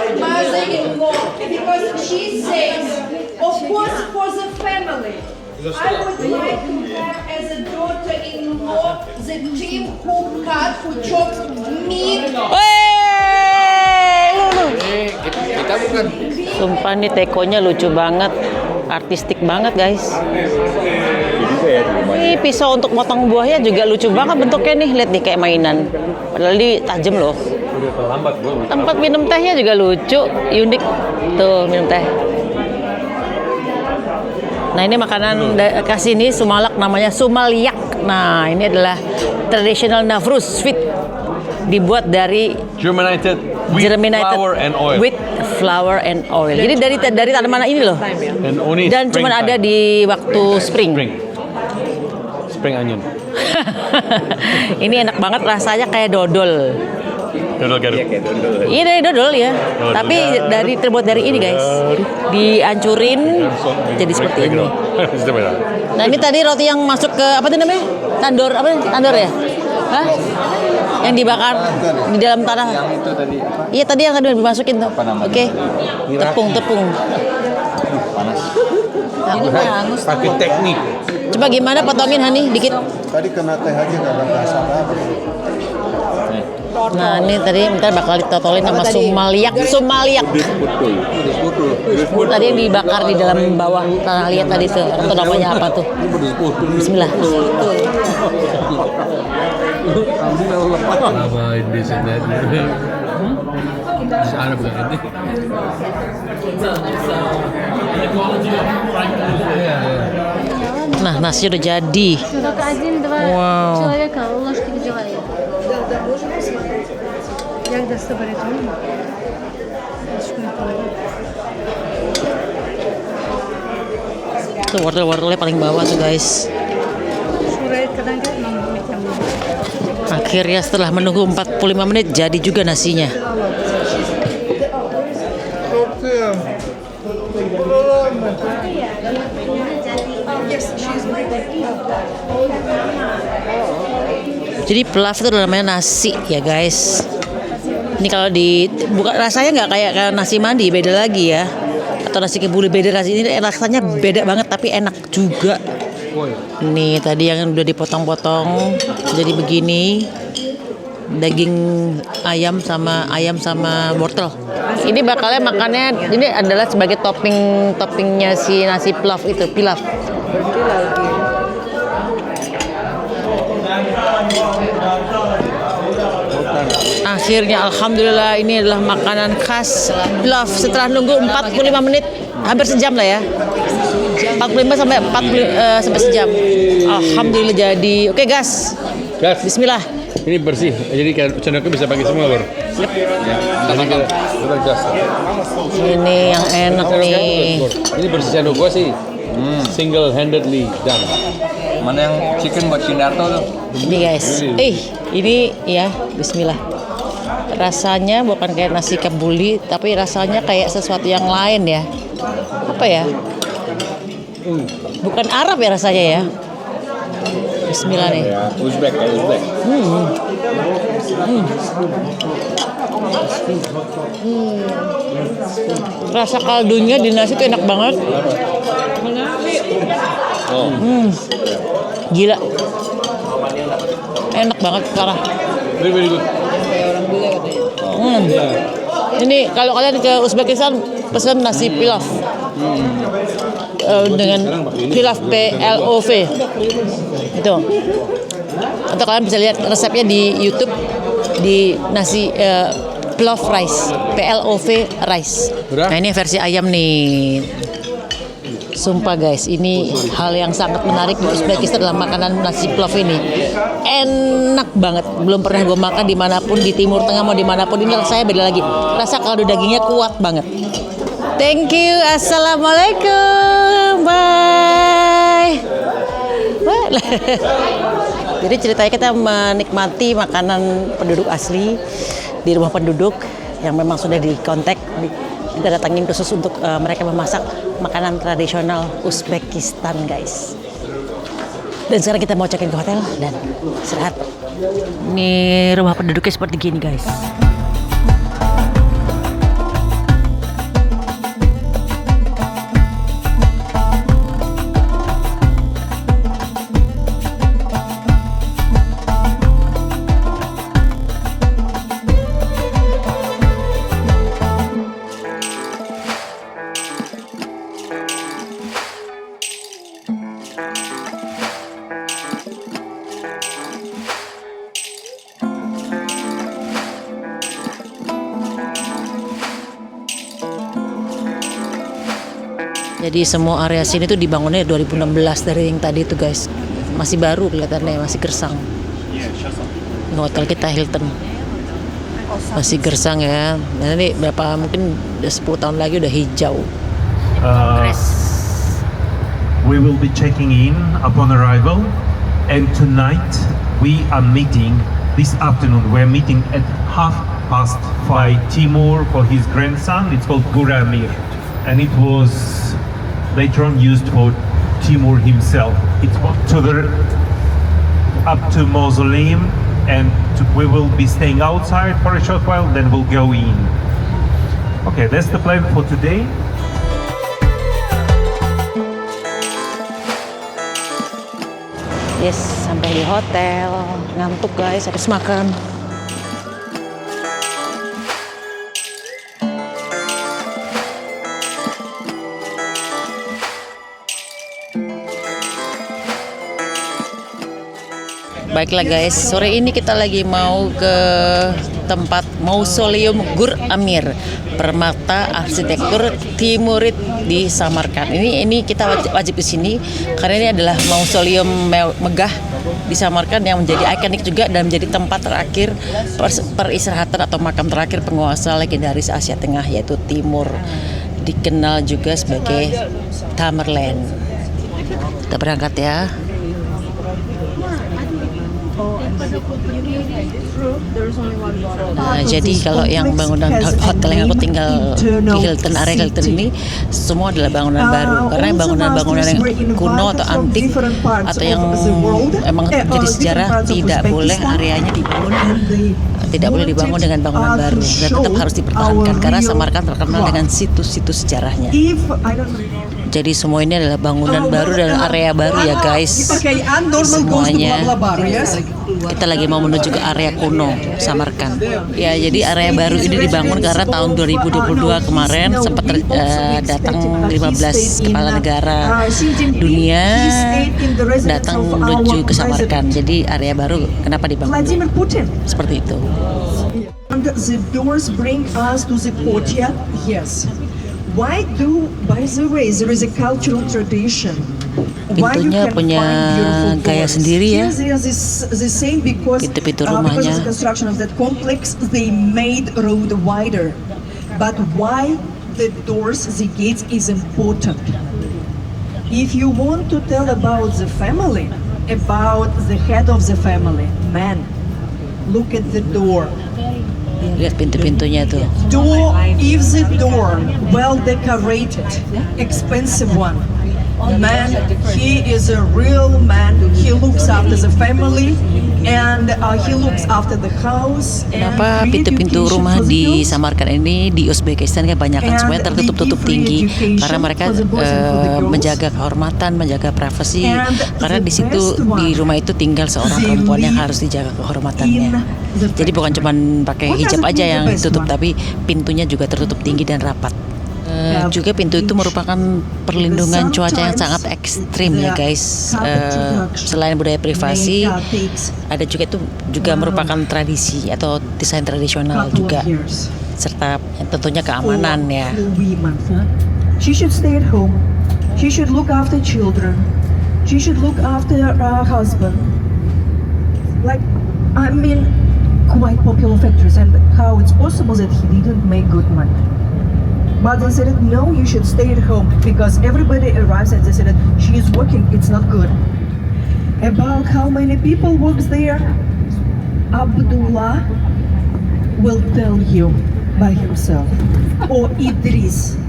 Because she says, of course, for the family, I would like to have as a daughter-in-law the team who cut, who chop meat. Kita bukan. Sumpah nih tekonya lucu banget, artistik banget guys. Ini pisau untuk motong buahnya juga lucu banget bentuknya nih, lihat nih kayak mainan. Padahal ini tajam loh. Tempat minum tehnya juga lucu, unik. Tuh minum teh. Nah ini makanan khas ini Sumalak namanya sumalyak. Nah ini adalah traditional Navruz sweet dibuat dari Germinated flour and oil. with flour and oil. Jadi dari tanaman ini loh. And only Dan cuma springtime. ada di waktu spring. Spring onion. Ini enak banget rasanya kayak dodol. Dodol Garut. Iya dari dodol ya. Dodol Tapi Garut. terbuat dari ini guys. Dihancurin jadi seperti ini. Nah ini tadi roti yang masuk ke apa tuh namanya? Tandor apa? Tandor ya? Hah? Yang dibakar di dalam tanah. Yang itu tadi apa? Iya tadi yang tadi dimasukin tuh. Apa namanya? Oke. Tepung. Panas. Pakai teknik. Coba gimana potongin Hani dikit. Tadi kena teh aja nggak ada rasa apa. Nah ini tadi ntar bakal ditotolin sama sumaliak. Tadi yang dibakar di dalam bawah tanah liat tadi tuh. Atau namanya apa tuh? Bismillah. Apa ini sebenarnya? Sana bukan ini. Nah nasi udah jadi. Wow. Tuh wortel-wortelnya paling bawah tuh guys. Akhirnya setelah menunggu 45 menit jadi juga nasinya. Jadi pilaf itu namanya nasi ya guys. Ini kalau bukan rasanya nggak kayak nasi mandi, beda lagi ya. Atau nasi kebuli beda, nasi ini rasanya beda banget tapi enak juga. Nih tadi yang udah dipotong-potong jadi begini. Daging ayam sama wortel. Ini bakalnya makannya ini adalah sebagai toppingnya si nasi pilaf itu, pilaf. Akhirnya alhamdulillah ini adalah makanan khas pilaf setelah nunggu 45 menit, hampir sejam lah ya. 45 sampai sejam. Alhamdulillah jadi. Oke, gas. Bismillah. Ini bersih, jadi sendoknya bisa pakai semua bro. Yep. Kita gas. Ini yang enak nih. Ini bersih sendok gua sih. Single handedly done. Mana yang chicken buat Kindarto tuh? Ini guys. Ini ya, bismillah. Rasanya bukan kayak nasi kebuli, tapi rasanya kayak sesuatu yang lain ya. Apa ya? Bukan Arab ya rasanya ya. Bismillah nih. Uzbek. Rasa kaldunya di nasi itu enak banget. Gila. Enak banget parah. Very good. Ini kalau kalian ke Uzbekistan pesan nasi pilaf. Dengan pilaf PLOV itu, atau kalian bisa lihat resepnya di YouTube di nasi pilaf rice PLOV rice. Nah ini versi ayam nih. Sumpah guys, ini hal yang sangat menarik di Uzbekistan dalam makanan nasi pilaf ini. Enak banget, belum pernah gue makan dimanapun di Timur Tengah mau dimanapun. Ini rasanya beda lagi, rasa kaldu dagingnya kuat banget. Thank you, assalamualaikum, bye. Jadi ceritanya kita menikmati makanan penduduk asli di rumah penduduk yang memang sudah dikontak. Kita datangin khusus untuk mereka memasak makanan tradisional Uzbekistan, guys. Dan sekarang kita mau check-in ke hotel dan istirahat. Ini rumah penduduknya seperti gini, guys. Jadi semua area sini tuh dibangunnya 2016 dari yang tadi tuh guys. Masih baru kelihatannya, masih gersang. Hotel kita Hilton. Masih gersang ya. Nanti berapa mungkin 10 tahun lagi udah hijau. We will be checking in upon arrival, and tonight we are meeting. This afternoon we're meeting at 5:30 Timur for his grandson. It's called Guramir, and it was later on used for Timur himself. It's up to mausoleum, and we will be staying outside for a short while, then we'll go in. Okay, that's the plan for today. Yes, sampai di hotel. Ngantuk guys, habis makan. Baiklah guys, sore ini kita lagi mau ke tempat Mausoleum Gur Amir, permata arsitektur Timurid di Samarkand. Ini kita wajib ke sini karena ini adalah mausoleum megah di Samarkand yang menjadi ikonik juga dan menjadi tempat terakhir peristirahatan atau makam terakhir penguasa legendaris Asia Tengah yaitu Timur, dikenal juga sebagai Tamerlane. Kita berangkat ya. Nah, jadi kalau yang bangunan hotel yang aku tinggal di Hilton, area Hilton ini semua adalah bangunan baru karena bangunan-bangunan yang kuno atau antik atau yang emang jadi sejarah tidak boleh areanya dibangun, tidak boleh dibangun dengan bangunan baru dan tetap harus dipertahankan karena Samarkand terkenal dengan situs-situs sejarahnya. Jadi semua ini adalah bangunan baru dan area baru ya guys. Semuanya kita lagi mau menuju ke area kuno Samarkand. Ya, jadi area baru ini dibangun karena tahun 2022 kemarin sempat datang 15 kepala negara dunia datang menuju ke Samarkand. Jadi area baru kenapa dibangun? Seperti itu. And the doors bring us to the courtyard. Yes. Why do, by the way, there is a cultural tradition. Pintunya punya gaya sendiri ya. Pintu-pintu rumahnya. Because of the construction of that complex, they made road wider. But why the doors, the gates is important? If you want to tell about the family, about the head of the family, man, look at the door. Lihat pintu-pintunya tuh. Door, if the door well decorated, expensive one, man, he is a real man. He looks after the family and he looks after the house. Kenapa pintu-pintu rumah di Samarkand ini di Uzbekistan kebanyakan semuanya tertutup-tutup tinggi karena mereka menjaga kehormatan, menjaga privasi. Karena di situ di rumah itu tinggal seorang perempuan yang harus dijaga kehormatannya. Jadi bukan cuma pakai hijab aja yang ditutup, tapi pintunya juga tertutup tinggi dan rapat. Juga pintu itu merupakan perlindungan cuaca yang sangat ekstrim ya guys. Selain budaya privasi, ada juga itu juga merupakan tradisi atau desain tradisional juga, serta tentunya keamanan ya. She should stay at home. She should look after children. She should look after her husband. Like, I mean, quite popular factors, and how it's possible that he didn't make good money. But they said, no, you should stay at home because everybody arrives and they said, she is working, it's not good. About how many people works there, Abdullah will tell you by himself. Or Idris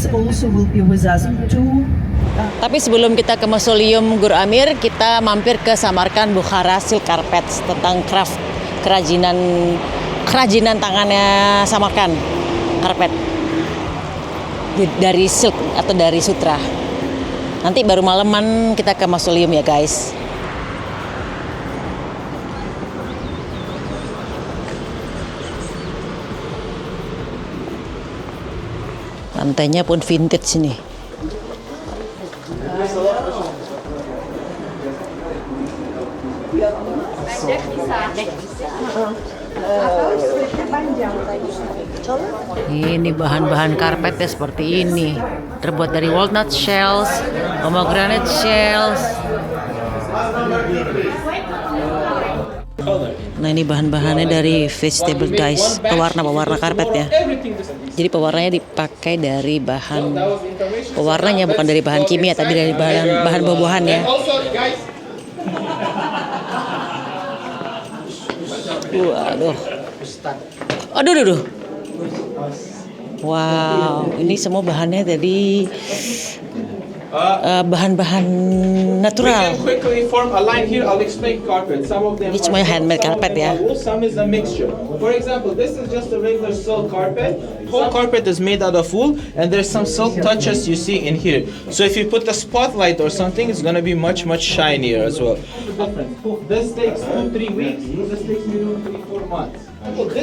also will be with us too. Tapi sebelum kita ke Mausoleum Gur Amir, kita mampir ke Samarkand Bukhara Silk Carpets tentang craft kerajinan tangannya Samarkand karpet dari silk atau dari sutra. Nanti baru malaman kita ke mausoleum ya guys. Lantainya pun vintage nih. Ini bahan-bahan karpetnya seperti ini, terbuat dari walnut shells, pomegranate shells. Nah ini bahan-bahannya dari vegetable guys, pewarna karpetnya. Jadi pewarnanya dipakai dari pewarnanya bukan dari bahan kimia tapi dari bahan buah-buahan ya. Aduh. Wow, ini semua bahannya dari bahan-bahan natural. We can quickly form a line here. I'll explain carpet. Some of them Ini semuanya handmade some of carpet them ya. are wool, some is a mixture. For example, this is just a regular silk carpet. Whole carpet is made out of wool, and there's some silk touches you see in here. So if you put the spotlight or something, it's gonna be much shinier as well. This takes 2-3 weeks. This takes minimum 3-4 months.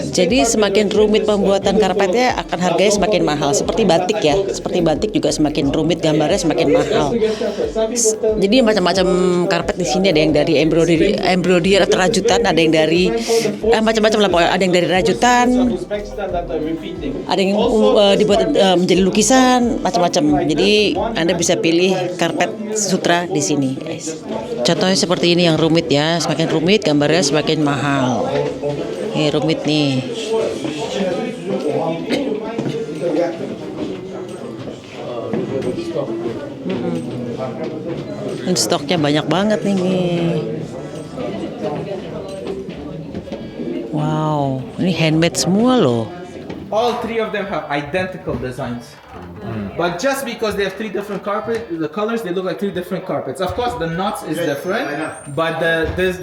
Jadi semakin rumit pembuatan karpetnya akan harganya semakin mahal. Seperti batik ya, seperti batik juga semakin rumit, gambarnya semakin mahal. Jadi macam-macam karpet di sini, ada yang dari embroidery atau rajutan, ada yang dari macam-macam lah pokoknya. Ada yang dari rajutan, ada yang dibuat menjadi lukisan, macam-macam. Jadi Anda bisa pilih karpet sutra di sini. Contohnya seperti ini yang rumit ya, semakin rumit gambarnya semakin mahal. Ini rumit nih. Dan stoknya banyak banget nih. Wow, ini handmade semua loh. All three of them have identical designs. But just because they have three different the colors, they look like three different carpets. Of course, the knots is different, but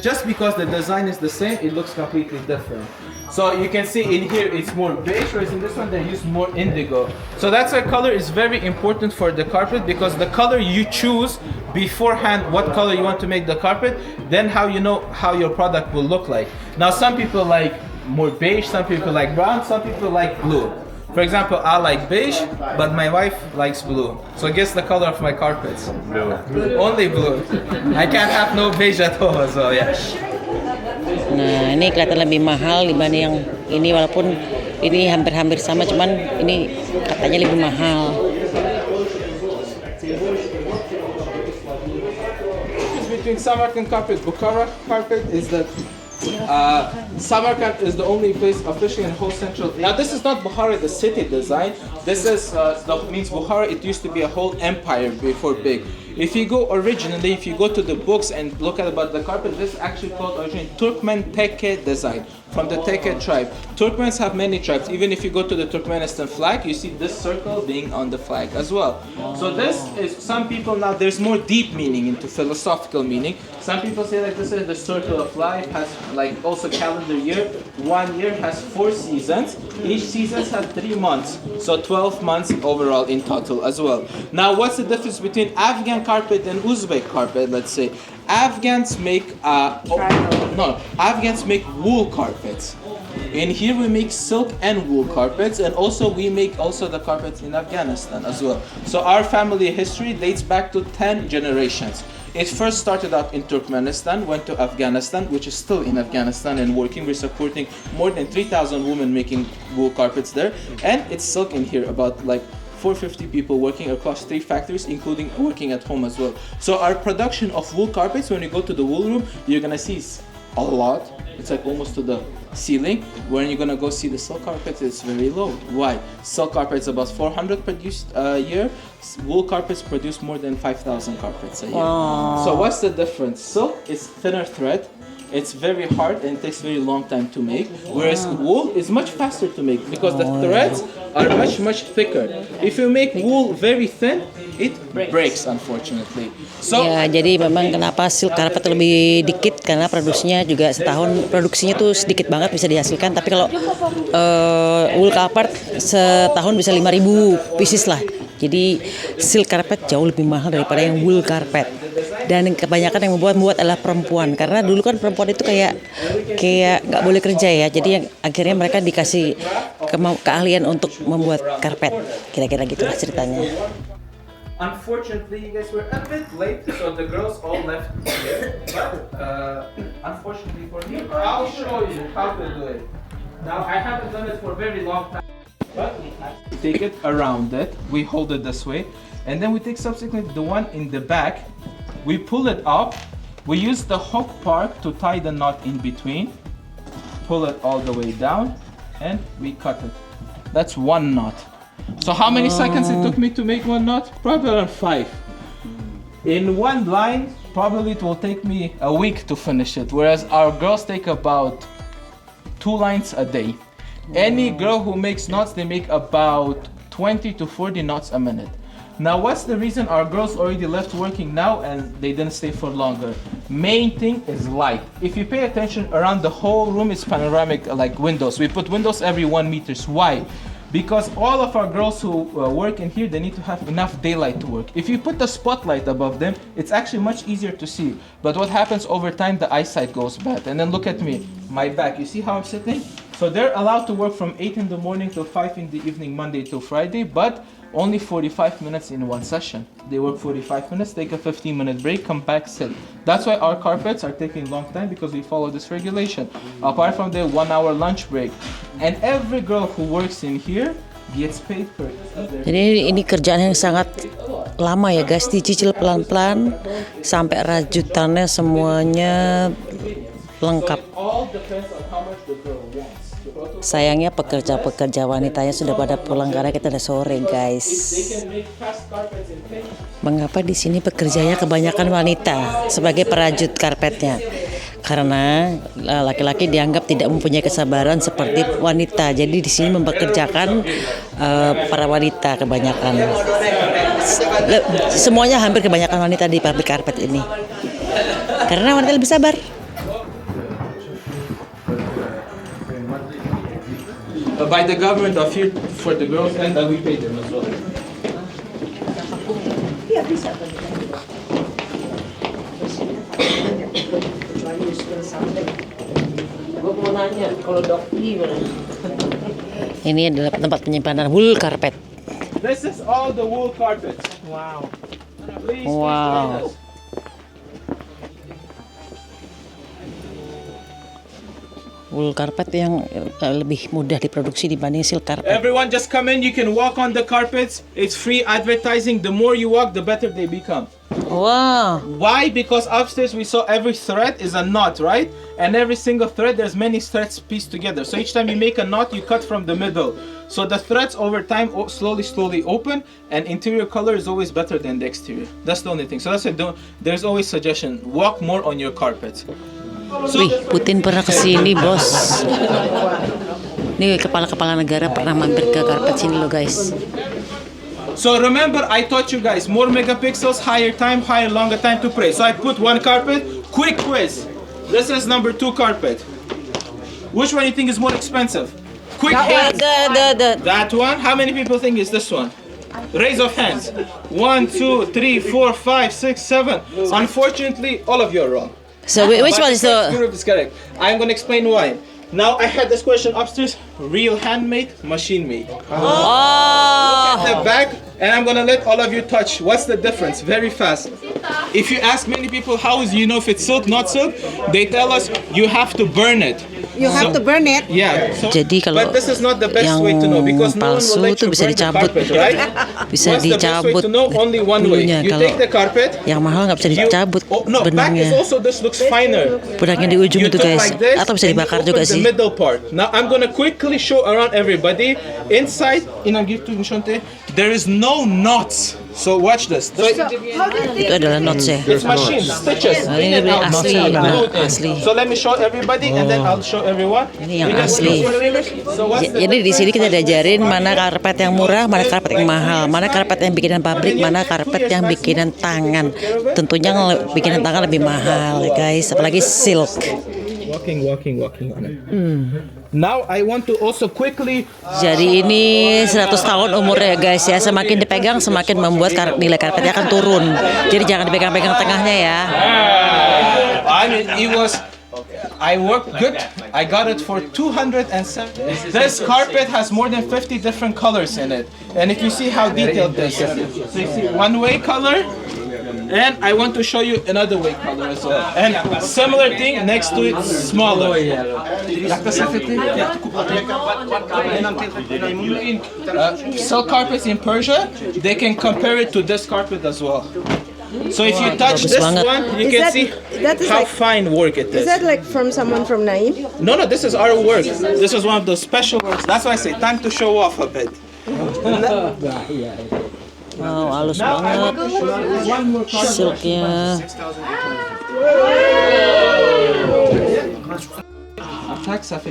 just because the design is the same, it looks completely different. So you can see in here it's more beige, whereas in this one they use more indigo. So that's why color is very important for the carpet, because the color you choose beforehand, what color you want to make the carpet, then how you know how your product will look like. Now some people like more beige, some people like brown, some people like blue. For example, I like beige, but my wife likes blue. So guess the color of my carpets? Blue. Only blue. I can't have no beige at all, so yeah. Nah, ini kelihatan lebih mahal dibanding yang ini, walaupun ini hampir-hampir sama, cuman ini katanya lebih mahal. Between Samarkand carpet, Bukhara carpet is that Samarkand is the only place officially in whole central. Now this is not Bukhara, the city design. This is means Bukhara. It used to be a whole empire before big. If you go originally, if you go to the books and look at about the carpet, this is actually called originally Turkmen Tekke design, from the Tekke tribe. Turkmens have many tribes. Even if you go to the Turkmenistan flag, you see this circle being on the flag as well. So this is, some people now, there's more deep meaning into philosophical meaning. Some people say like this is the circle of life, has like also calendar year. 1 year has 4 seasons. Each season has 3 months. So 12 months overall in total as well. Now what's the difference between Afghan carpet and Uzbek carpet, let's say? Afghans make Afghans make wool carpets. In here we make silk and wool carpets, and also we make the carpets in Afghanistan as well. So our family history dates back to 10 generations. It first started out in Turkmenistan, went to Afghanistan, which is still in Afghanistan and working. We're supporting more than 3,000 women making wool carpets there, and it's silk in here, about like 450 people working across 3 factories, including working at home as well. So our production of wool carpets, when you go to the wool room, you're gonna see a lot. It's like almost to the ceiling. When you're gonna go see the silk carpets, it's very low. Why? Silk carpets about 400 produced a year. Wool carpets produce more than 5,000 carpets a year. Wow. So what's the difference? Silk is thinner thread. It's very hard and it takes very long time to make, whereas wool is much faster to make because the threads are much thicker. If you make wool very thin, it breaks unfortunately. So ya, jadi memang kenapa silk carpet lebih dikit, karena produksinya juga produksinya tuh sedikit banget bisa dihasilkan. Tapi kalau wool carpet setahun bisa 5.000 pieces lah. Jadi silk carpet jauh lebih mahal daripada yang wool carpet. Dan kebanyakan yang membuat adalah perempuan, karena dulu kan perempuan itu kayak nggak boleh kerja ya. Jadi yang akhirnya mereka dikasih keahlian untuk membuat karpet. Kira-kira gitulah ceritanya. Unfortunately, you guys were a bit late, so the girls all left here. But unfortunately for me, I'll show you how to do it. Now, I haven't done it for a very long time. But we take it around it, we hold it this way, and then we take subsequently the one in the back, we pull it up, we use the hook part to tie the knot in between, pull it all the way down, and we cut it. That's one knot. So how many seconds it took me to make one knot? Probably around 5. In one line, probably it will take me a week to finish it, whereas our girls take about 2 lines a day. Any girl who makes knots, they make about 20 to 40 knots a minute. Now, what's the reason our girls already left working now and they didn't stay for longer? Main thing is light. If you pay attention, around the whole room is panoramic, like windows. We put windows every 1 meter. Why? Because all of our girls who work in here, they need to have enough daylight to work. If you put the spotlight above them, it's actually much easier to see. But what happens over time, the eyesight goes bad. And then look at me, my back. You see how I'm sitting? So they're allowed to work from 8 in the morning till 5 in the evening, Monday to Friday, but only 45 minutes in one session. They work 45 minutes, take a 15-minute break, come back, sit. That's why our carpets are taking a long time, because we follow this regulation. Apart from the 1-hour lunch break. And every girl who works in here gets paid per. Jadi ini kerjaan yang sangat lama ya guys, dicicil pelan-pelan sampai rajutannya semuanya lengkap. Sayangnya pekerja-pekerja wanitanya sudah pada pulang karena kita udah sore guys. Mengapa di sini pekerjanya kebanyakan wanita sebagai perajut karpetnya? Karena laki-laki dianggap tidak mempunyai kesabaran seperti wanita. Jadi di sini mempekerjakan para wanita kebanyakan. Semuanya hampir kebanyakan wanita di pabrik karpet ini. Karena wanita lebih sabar. By the government of here for the girls, and we pay them as well. Ini adalah tempat penyimpanan wool karpet. This is all the wool carpets. Wow. Please, Wow. please Wool karpet yang lebih mudah diproduksi dibanding silk karpet. Everyone just come in, you can walk on the carpets. It's free advertising. The more you walk, the better they become. Wow. Why? Because upstairs we saw every thread is a knot, right? And every single thread, there's many threads pieced together. So each time you make a knot, you cut from the middle. So the threads over time slowly open, and interior color is always better than the exterior. That's the only thing. So that's why there's always suggestion, walk more on your carpets. Wih, Putin pernah kesini bos. Nih kepala-kepala negara pernah mampir ke karpet sini loh guys. So remember, I taught you guys more megapixels, higher time, longer time to pray. So I put one carpet. Quick quiz. This is number 2 carpet. Which one you think is more expensive? Quick hands. That one. How many people think is this one? Raise of hands. 1, 2, 3, 4, 5, 6, 7. Unfortunately, all of you are wrong. So which one is the? Group is correct. I'm gonna explain why. Now I had this question upstairs. Real handmade, machine made. Oh. Look at the back, and I'm gonna let all of you touch. What's the difference? Very fast. If you ask many people how is you know if it's silk, not silk, they tell us you have to burn it. You have to burn it. Yeah. So, Jadi kalau but this is not the best yang way to know because no one palsu will let itu you bisa burn the dicabut. carpet, right? Bisa What's the best way dicabut to know? Only one way. bulunya. You Kalau take the carpet. yang mahal nggak bisa dicabut No, back is benangnya. also this looks finer. Benangnya di ujung You itu took guys. like this, Atau bisa and you dibakar open juga the sih. middle part. Now I'm gonna quickly show around everybody. Inside, there is no knots. So watch this. Itu adalah knots ya. It's machine stitches. Nah, ini In and out, asli, not nah, glued in. asli. So let me show everybody, and then I'll show everyone. Ini yang asli. Jadi di sini kita diajarin mana karpet yang murah, mana karpet yang mahal, mana karpet yang bikinan pabrik, mana karpet yang bikinan tangan. Tentunya bikinan tangan lebih mahal, guys. Apalagi silk. Walking on it. Now I want to also quickly. Jadi ini 100 tahun umurnya guys ya. Semakin dipegang semakin membuat nilai karpetnya akan turun. Jadi jangan dipegang-pegang tengahnya ya. I mean, I worked good. I got it for 207. This carpet has more than 50 different colors in it. And if you see how detailed this is. So you see one way color. And I want to show you another way color as well. And similar thing next to it, smaller. Silk carpets in Persia, they can compare it to this carpet as well. So if you touch this one, you can see how fine work it is. Is that like from someone from Naim? No, this is our work. This is one of the special works. That's why I say time to show off a bit. Wow, halus banget silknya.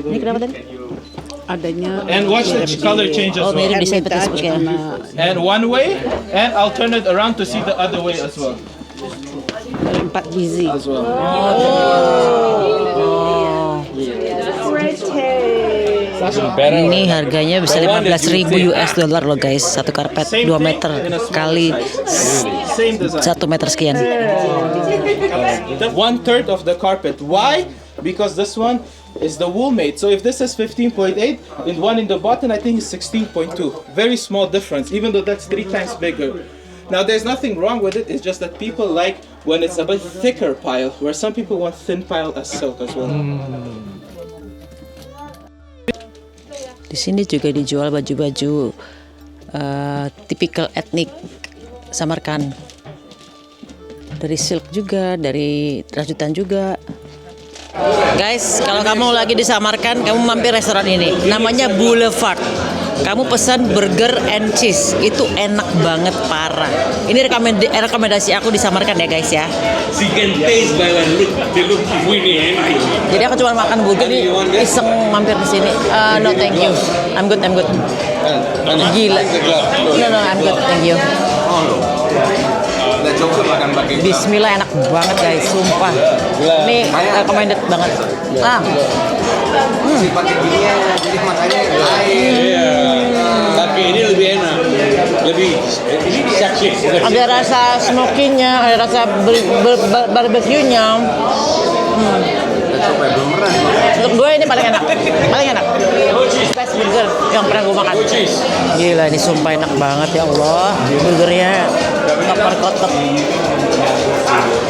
Ini kenapa tadi? adanya. And watch the color change as Oh, mirip well. desain textbooknya. And one way, and I'll turn it around to see the other way as well. 4 biji. As well. Ini harganya bisa 15.000 US dollar loh guys, satu karpet 2 meter kali 1 meter sekian. 1/3 of the carpet. Why? Because this one is the wool made. So if this is 15.8, and one in the bottom I think is 16.2. Very small difference, even though that's 3 times bigger. Now there's nothing wrong with it. It's just that people like when it's a bit thicker pile, where some people want thin pile as silk as well. Di sini juga dijual baju-baju tipikal etnik Samarkand. Dari silk juga, dari rajutan juga. Guys, kalau kamu lagi di Samarkand, kamu mampir restoran ini. Namanya Boulevard. Kamu pesan burger and cheese, itu enak banget parah. Ini rekomendasi aku di Samarkand ya guys ya. Jadi aku cuma makan burger nih, iseng mampir di sini. No thank you, I'm good. Gila. No, I'm good, thank you. Bismillah, enak banget guys, sumpah. Ini recommended banget. Pakai gini ya, jadi makanya pakai ini lebih enak, lebih seksi. Ada rasa smoky-nya, ada rasa barbecue-nya. Untuk gue ini paling enak. Best burger yang pernah gue makan. Gila, ini sumpah enak banget ya Allah. Burgernya kotak.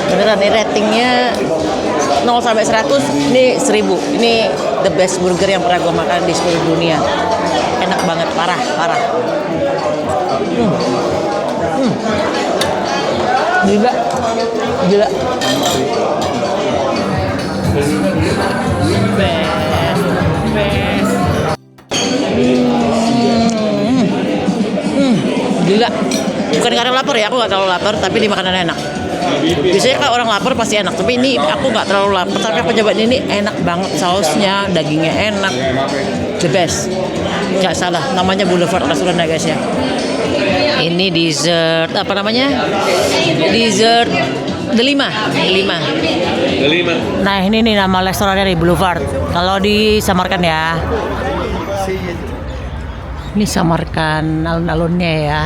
Beneran nih ratingnya 0 sampai 100, ini 1000. Ini the best burger yang pernah gue makan di seluruh dunia. Enak banget, parah. Gila. Gila. Bukan karena lapar ya, aku nggak terlalu lapar, tapi di makanan enak. Biasanya kalau orang lapar pasti enak, tapi ini aku nggak terlalu lapar. Tapi aku coba ini enak banget, sausnya, dagingnya enak, the best. Nggak salah, namanya Boulevard restoran ya guys ya. Ini dessert apa namanya? Dessert delima. Nah ini nih nama restorannya di Boulevard. Kalau di Samarkand ya. Ini Samarkand alun-alunnya ya.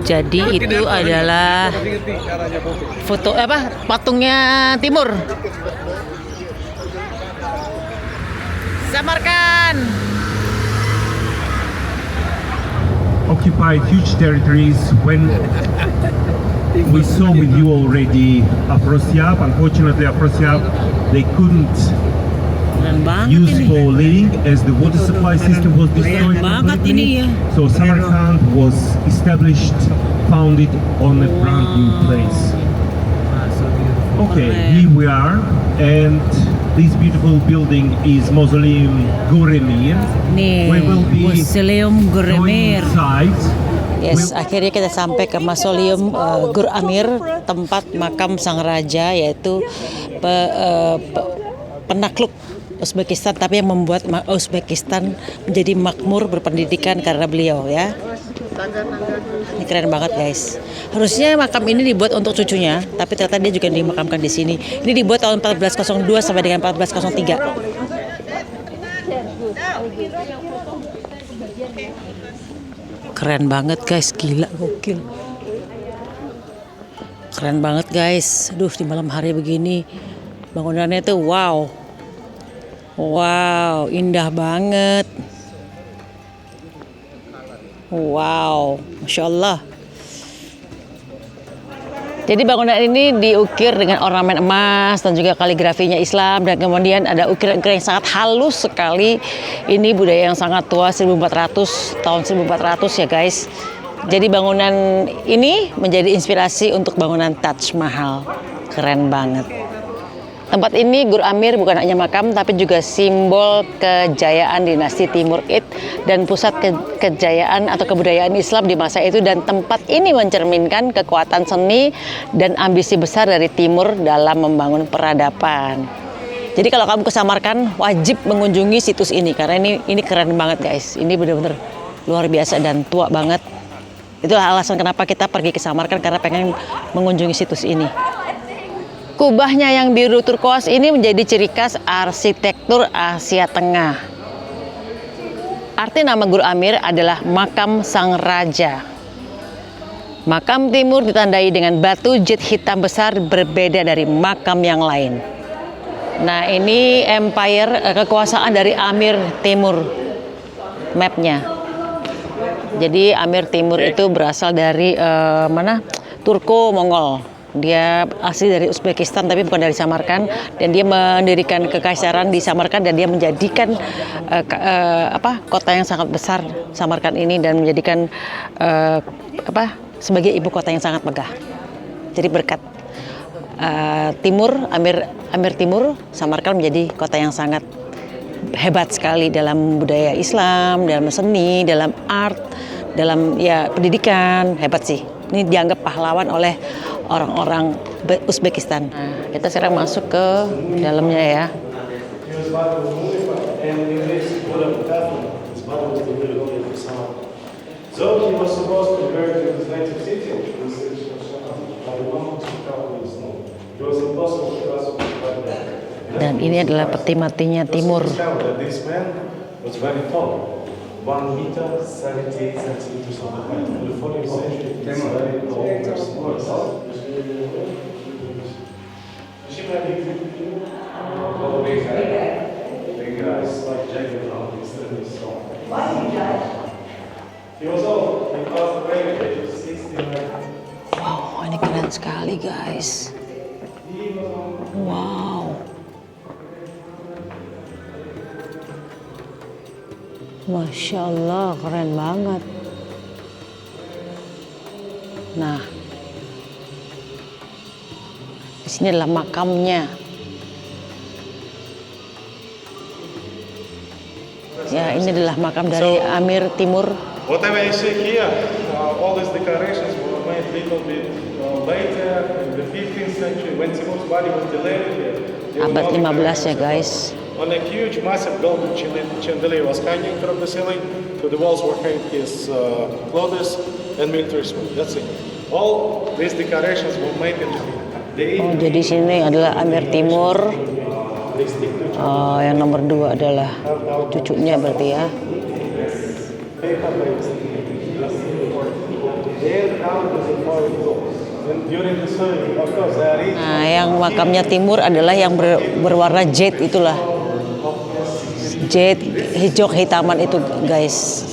Jadi itu adalah foto patungnya Timur. Samarkand occupied huge territories when we saw with you already Afrosiab. Unfortunately, Afrosiab they couldn't use for living as the water supply system was destroyed completely. So Samarkand was established, founded on a brand new place. Okay, here we are, and this beautiful building is Mausoleum Ghuremir. We will be Mausoleum Ghuremir. Inside. Yes, akhirnya kita sampai ke Mausoleum Ghuremir, tempat makam sang raja, yaitu penakluk Uzbekistan, tapi yang membuat Uzbekistan menjadi makmur berpendidikan karena beliau ya. Ini keren banget guys. Harusnya makam ini dibuat untuk cucunya, tapi ternyata dia juga dimakamkan di sini. Ini dibuat tahun 1402 sampai dengan 1403. Keren banget guys, gila, gokil. Keren banget guys. Aduh, di malam hari begini bangunannya tuh wow, indah banget. Wow, Masya Allah. Jadi bangunan ini diukir dengan ornamen emas dan juga kaligrafinya Islam, dan kemudian ada ukiran-ukiran yang sangat halus sekali. Ini budaya yang sangat tua, 1400, tahun 1400 ya guys. Jadi bangunan ini menjadi inspirasi untuk bangunan Taj Mahal. Keren banget. Tempat ini Gur Amir bukan hanya makam tapi juga simbol kejayaan dinasti Timur Id dan pusat kejayaan atau kebudayaan Islam di masa itu, dan tempat ini mencerminkan kekuatan seni dan ambisi besar dari Timur dalam membangun peradaban. Jadi kalau kamu ke Samarkand wajib mengunjungi situs ini karena ini keren banget guys. Ini benar-benar luar biasa dan tua banget. Itulah alasan kenapa kita pergi ke Samarkand, karena pengen mengunjungi situs ini. Kubahnya yang biru turkuaz ini menjadi ciri khas arsitektur Asia Tengah. Arti nama Gur Amir adalah makam sang raja. Makam Timur ditandai dengan batu jade hitam besar berbeda dari makam yang lain. Nah, ini empire kekuasaan dari Amir Timur, mapnya. Jadi Amir Timur itu berasal dari mana? Turko-Mongol. Dia asli dari Uzbekistan tapi bukan dari Samarkand, dan dia mendirikan kekaisaran di Samarkand dan dia menjadikan kota yang sangat besar Samarkand ini dan menjadikan sebagai ibu kota yang sangat megah. Jadi berkat Timur, Amir Timur, Samarkand menjadi kota yang sangat hebat sekali dalam budaya Islam, dalam seni, dalam art, dalam pendidikan, hebat sih. Ini dianggap pahlawan oleh orang-orang Uzbekistan. Nah, kita sekarang masuk ke dalamnya ya. Dan ini adalah peti matinya Timur. 1 meter 78 centimeters on the height. In the 14th century, it's very old. He was old. He passed away at the age of 69. Wow, ini keren sekali guys. Wow. Masya Allah, keren banget. Nah, di sini adalah makamnya. Ya, ini adalah makam dari Amir Timur. Whatever you see here, all these decorations were made a little bit later in the 15th century when Timur's body was delivered here. Abad 15 ya guys. On a huge, massive golden chandelier was hanging from the ceiling. To the walls were hanging his clothes and military sword. That's it. All these decorations were made in the Oh, jadi sini adalah Amir Timur. Yang nomor 2 adalah cucunya berarti ya. Nah, yang makamnya Timur adalah yang berwarna jade itulah. Jade hijau hitaman itu guys.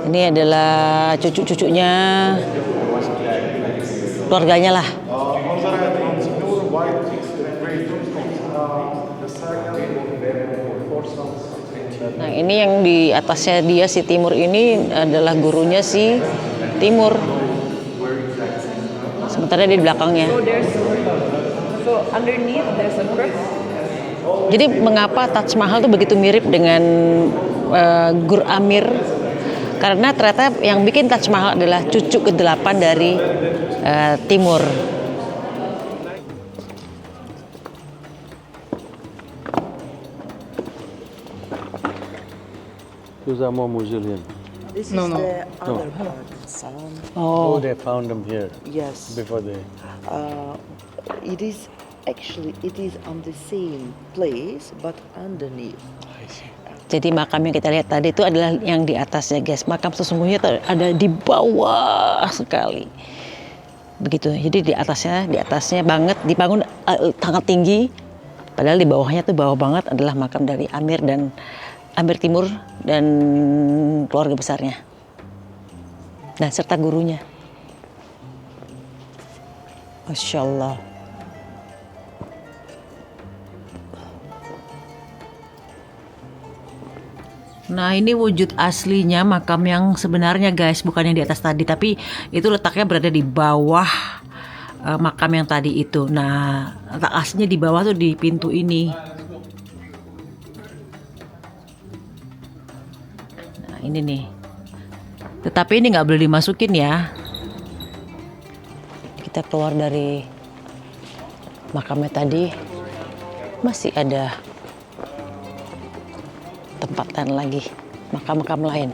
Ini adalah cucu-cucunya, keluarganya lah. Nah, ini yang di atasnya dia si Timur ini adalah gurunya si Timur. Sementara dia di belakangnya. So underneath there's a cross. Jadi mengapa Taj Mahal itu begitu mirip dengan Gur Amir? Karena ternyata yang bikin Taj Mahal adalah cucu ke-8 dari Timur. Those are more mausoleum. This is the other part, son. Oh, they found them here. Yes. Before they. It is on the same place, but underneath. I see. Jadi makam yang kita lihat tadi itu adalah yang di atasnya guys. Makam sesungguhnya ada di bawah sekali. Begitu. Jadi di atasnya banget dibangun sangat tinggi. Padahal di bawahnya tuh bawah banget adalah makam dari Amir Timur dan keluarga besarnya. Nah, serta gurunya. Masya Allah. Nah, ini wujud aslinya makam yang sebenarnya guys, bukan yang di atas tadi, tapi itu letaknya berada di bawah makam yang tadi itu. Nah, letak aslinya di bawah tuh di pintu ini. Nah, ini nih. Tetapi ini nggak boleh dimasukin ya. Kita keluar dari makamnya tadi, masih ada tempat lain lagi, makam-makam lain.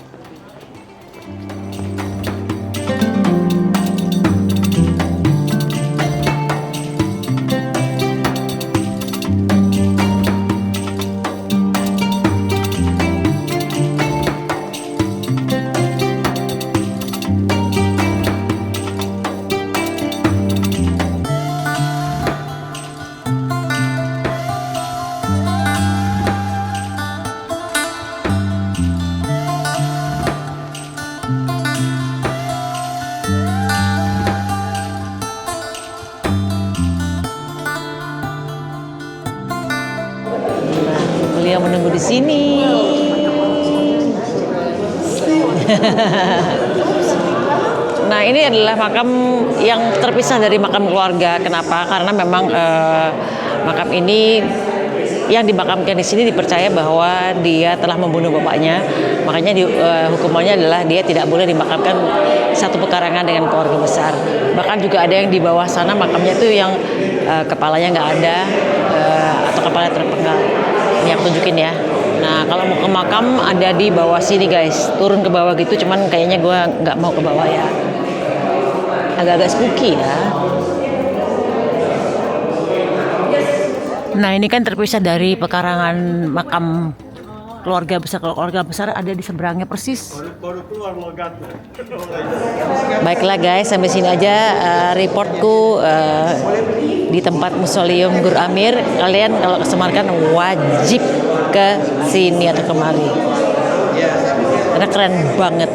Beliau menunggu di sini. Nah, ini adalah makam yang terpisah dari makam keluarga. Kenapa? Karena memang makam ini yang dimakamkan di sini dipercaya bahwa dia telah membunuh bapaknya. Makanya hukumannya adalah dia tidak boleh dimakamkan satu pekarangan dengan keluarga besar. Bahkan juga ada yang di bawah sana makamnya itu yang kepalanya nggak ada atau kepalanya terpenggal. Ini aku tunjukin ya. Nah, kalau mau ke makam ada di bawah sini guys. Turun ke bawah gitu, cuman kayaknya gue nggak mau ke bawah ya. Agak-agak spooky ya. Nah, ini kan terpisah dari pekarangan makam keluarga besar. Kalau keluarga besar ada di seberangnya persis. Baiklah guys, sampai sini aja reportku di tempat Mausoleum Gur Amir. Kalian kalau ke Samarkand wajib ke sini atau kemari. Karena keren banget.